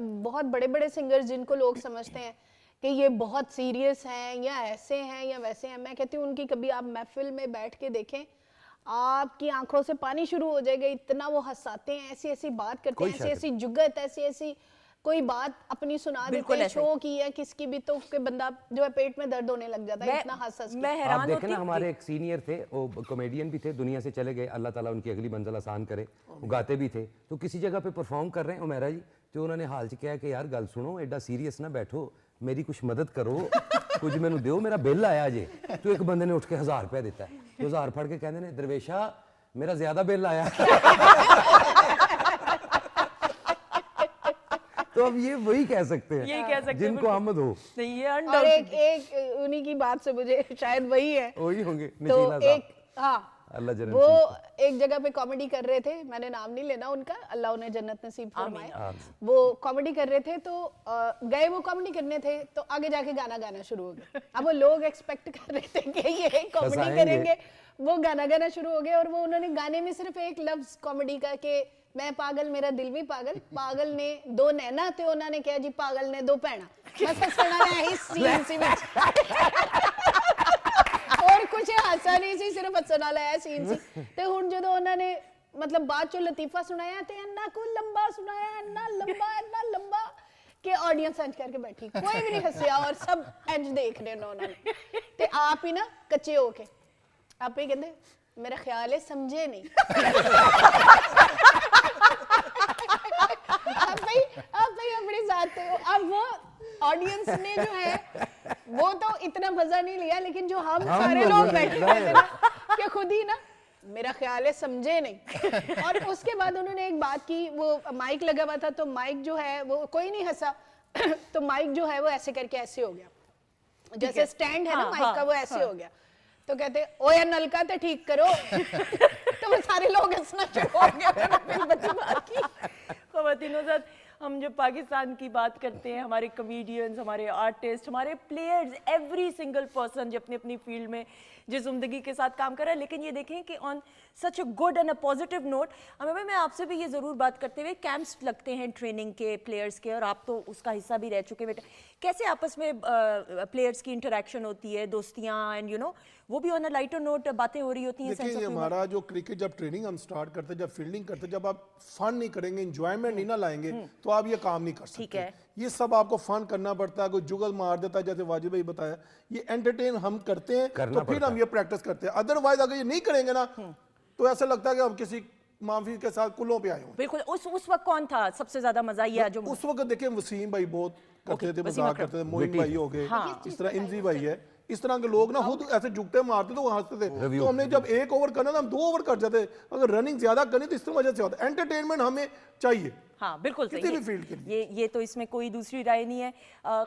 बहुत बड़े बड़े सिंगर्स जिनको लोग समझते हैं कि ये बहुत सीरियस हैं या ऐसे हैं या वैसे हैं, मैं कहती हूँ उनकी कभी आप महफिल में बैठ के देखें, आपकी आंखों से पानी शुरू हो जाएगा, इतना वो हंसाते हैं, ऐसी ऐसी बात करते हैं, ऐसी ऐसी जुगत, ऐसी ऐसी कोई बात अपनी सुना देते हैं, शो की है किसकी भी, तो के बंदा जो है पेट में दर्द होने लग जाता है, इतना हंस हंस के। मैं आप हैरान देखें ना, होती हमारे एक सीनियर थे, वो कॉमेडियन भी थे, दुनिया से चले गए, अल्लाह ताला उनकी अगली मंजिल आसान करे, वो गाते भी थे। तो किसी जगह पे परफॉर्म कर रहे हैं उमेरा जी, तो उन्होंने हाल च कहा कि यार गल सुनो, एडा सीरियस ना बैठो, मेरी कुछ मदद करो, कुछ मैनू दिओ, मेरा बिल आया जे। तो एक बंदे ने उठ के 1000 रुपया दिता है, तो 1000 फड़ के कहते हैं दरवेशा मेरा ज्यादा बिल आया। तो अब ये वही कह सकते हैं, यही कह सकते हैं, जिनको आमद हो नहीं ये और एक उन्हीं की बात से मुझे शायद वही है, वही होंगे तो नशीला एक साहब। अल्लाह जन्नत वो नसीब एक जगह पे कॉमेडी कर रहे थे, मैंने नाम नहीं लेना उनका, अल्लाह उन्हें जन्नत नसीब फरमाए। वो कॉमेडी कर रहे थे तो गए वो कॉमेडी करने थे, तो आगे जाके गाना गाना शुरू हो गया। अब वो लोग एक्सपेक्ट कर रहे थे कि ये कॉमेडी फंसाएंगे। करेंगे, वो गाना गाना शुरू हो गया, और वो उन्होंने गाने में सिर्फ एक लफ्ज कॉमेडी का कि मैं पागल मेरा दिल भी पागल, पागल ने 2 नैना ते उन्होंने कहा जी पागल ने 2 भैणा, बस हसना है इस सीन सी विच। और कुछ हासा नहीं सी, सिर्फ हसना है सीन सी। ते हुन जदों उन्होंने मतलब बाद चो लतीफा सुनाया ते इन्ना को लंबा सुनाया, इन्ना लंबा कि ऑडियंस इंज करके बैठी, कोई भी नहीं हंसिया और सब इंज देख रहे ने उन्होंने। ते आप ही ना कच्चे हो के आप ही कहते मेरा ख्याल है समझे नहीं। आप भाई अपनी जाते हो। अब वो ऑडियंस ने जो है वो तो इतना मजा नहीं लिया, लेकिन जो हम सारे लोग बैठे हुए थे ना कि खुद ही ना मेरा ख्याल है समझे नहीं। और उसके बाद उन्होंने एक बात की, वो माइक लगा हुआ था तो माइक जो है वो कोई नहीं हंसा, तो माइक जो है वो ऐसे करके ऐसे हो गया, जैसे स्टैंड है ना माइक का, वो ऐसे हो गया। तो कहते ओ यार नलका तो ठीक करो। तो वो सारे लोग हंसना शुरू हो गए। ख़वातीनो ज़ात, हम जब पाकिस्तान की बात करते हैं, हमारे कमेडियंस, हमारे आर्टिस्ट, हमारे प्लेयर्स, एवरी सिंगल पर्सन जो अपनी अपनी फील्ड में जिस उम्दगी के साथ काम कर रहा है, लेकिन ये देखें कि on such a good and a positive note, हमें मैं आपसे भी ये ज़रूर बात करते हुए, कैंप्स लगते हैं ट्रेनिंग के प्लेयर्स के, और आप तो उसका हिस्सा भी रह चुके बेटा, कैसे आपस में प्लेयर्स की इंटरेक्शन होती है, दोस्तियाँ, एंड यू नो वो भी ऑन अ लाइटर नोट बातें हो रही होती हैं? देखिए ये हमारा जो क्रिकेट जब ट्रेनिंग हम स्टार्ट करते हैं, जब फील्डिंग करते हैं, जब आप फन नहीं करेंगे, एंजॉयमेंट नहीं ना लाएंगे, तो आप ये काम नहीं कर सकते। ठीक है। ये सब आपको फन करना पड़ता है, कोई जुगल मार देता है, जैसे वाजिब भाई बताया, ये एंटरटेन हम करते हैं, तो फिर हम ये प्रैक्टिस करते हैं। अदरवाइज अगर ये नहीं करेंगे ना, तो ऐसा लगता है कि हम किसी माफी के साथ कुलों पे आए हों। बिल्कुल। उस वक्त कौन था सबसे ज्यादा मजा या जो उस वक्त देखिए वसीम भाई बहुत करते थे, मजाक करते थे, मोइन भाई हो गए, इस तरह इंजी भाई है, इस तरह के लोग ना खुद ऐसे झुकते मारते थे, वो हंसते थे। तो हमने जब 1 ओवर करना था, हम 2 ओवर कर जाते। अगर रनिंग ज्यादा करनी तो इस वजह से होता है। एंटरटेनमेंट हमें चाहिए, हाँ बिल्कुल सही। किसी भी फील्ड के लिए। ये तो इसमें कोई दूसरी राय नहीं है।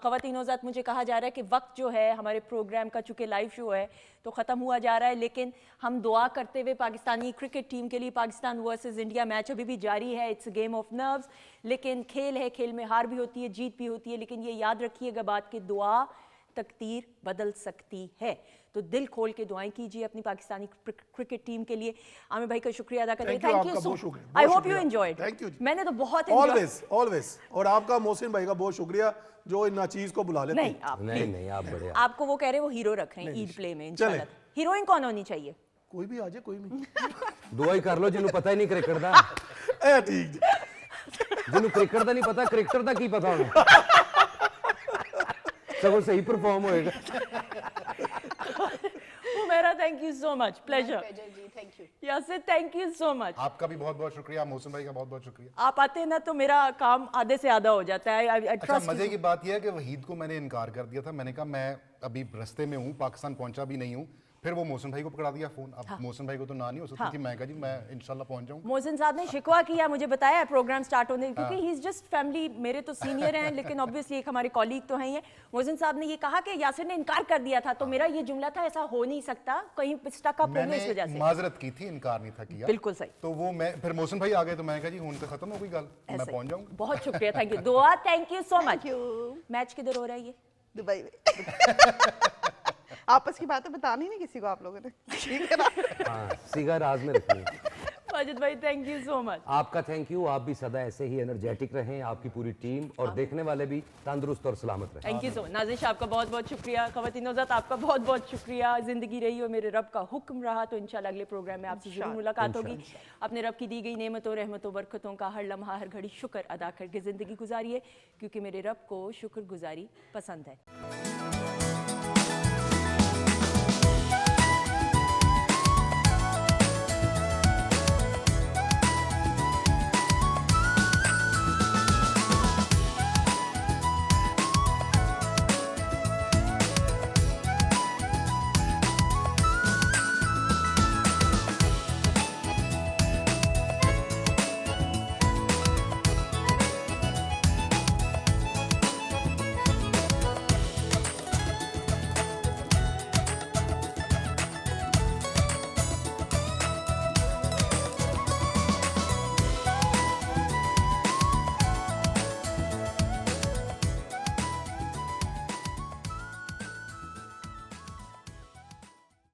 ख़वातीनो ज़ात, मुझे कहा जा रहा है कि वक्त जो है हमारे प्रोग्राम का, चूँकि लाइव शो है तो ख़त्म हुआ जा रहा है, लेकिन हम दुआ करते हुए पाकिस्तानी क्रिकेट टीम के लिए, पाकिस्तान वर्सेस इंडिया मैच अभी भी जारी है, it's a game of nerves, लेकिन खेल है, खेल में हार भी होती है, जीत भी होती है, लेकिन ये याद रखिएगा बात कि दुआ तकदीर बदल सकती है। तो दिल खोल के दुआएं कीजिए अपनी पाकिस्तानी क्रिकेट टीम के लिए। आमिर भाई का शुक्रिया अदा करते हैं। Thank you, थैंक यू आपका सो बहुत शुक्रिया, आई बहुत होप यू शुक्रिया। एंजॉयड। Thank you जी। मैंने तो बहुत enjoy- ऑलवेज ऑलवेज। और आपका मोहसिन भाई का बहुत शुक्रिया जो इन नाचीज को बुला लेते नहीं हैं। आप नहीं नहीं आप बड़े आपको वो कह रहे हैं वो हीरो रख रहे हैं ईद प्ले में इंशाल्लाह। चलें। हीरोइन कौन होनी चाहिए? कोई भी आ जाए, कोई भी। दुआ ही कर लो जिन्हों पता ही नहीं क्रिकेट ਦਾ ए ठीक जी। ਜਿਹਨੂੰ ਕ੍ਰਿਕਟ ਦਾ ਨਹੀਂ ਪਤਾ ਕ੍ਰਿਕਟਰ ਦਾ ਕੀ ਪਤਾ ਹੋਣਾ ਸਗੋਂ ਸਹੀ ਪਰਫਾਰਮ ਹੋਏਗਾ Umera thank you so much, pleasure. Pleasure ji, thank you. Yasir thank you so much. आपका भी बहुत बहुत शुक्रिया, मोहसिन भाई का बहुत बहुत शुक्रिया। आप आते हैं ना तो मेरा काम आधे से आधा हो जाता है। I अच्छा, trust मजे you. की बात यह है कि वहीद को मैंने इनकार कर दिया था। मैंने कहा मैं अभी रास्ते में हूँ, पाकिस्तान पहुंचा भी नहीं हूँ। फिर वो मोहसिन भाई को पकड़ा दिया फोन। अब मोहसिन भाई को तो ना नहीं हो सकती थी। मैं कहा जी मैं इंशाल्लाह पहुंच जाऊँ। मोहसिन साहब ने शिकवा किया, मुझे बताया प्रोग्राम स्टार्ट होने, क्योंकि ही इज जस्ट फैमिली, मेरे तो सीनियर हैं लेकिन ऑब्वियसली एक हमारे कॉलीग तो हैं ही हैं। मोहसिन साहब ने ये कहा कि यासिर ने इनकार कर दिया था, तो मेरा ये जुमला था ऐसा हो नहीं सकता, कहीं स्टक अप हो गया इस वजह मैंने से। माजरत की थी, इनकार नहीं था किया। बिल्कुल सही। तो वो मैं फिर मोहसिन भाई आ गए तो मैं कहा जी हूं तो खत्म हो गई गल, मैं ऐसे। पहुंच जाऊंगा। बहुत शुक्रिया, थैंक यू। दुआ, thank you so much. you. Match किधर हो रहा है ये? दुबई में आपस की बातें बतानी नहीं किसी को आप लोगों ने, ठीक है ना? हाँ सीगा राज में रखनी है। माजिद भाई थैंक यू सो मच। आपका थैंक यू। आप भी सदा ऐसे ही एनर्जेटिक रहें, आपकी पूरी टीम और देखने वाले भी तंदुरुस्त और सलामत रहें। Thank you so much. Nazish आपका बहुत बहुत शुक्रिया। ख़वातीन नौज़ात आपका बहुत बहुत शुक्रिया। ज़िंदगी रही हो मेरे रब का हुक्म रहा, तो इंशाल्लाह अगले प्रोग्राम में आपसे ज़रूर मुलाकात होगी। अपने रब की दी गई नेमतों, रहमतों, बरकतों का हर लम्हा हर घड़ी शुक्र अदा करके ज़िंदगी गुजारिए, क्योंकि मेरे रब को शुक्रगुजारी पसंद है।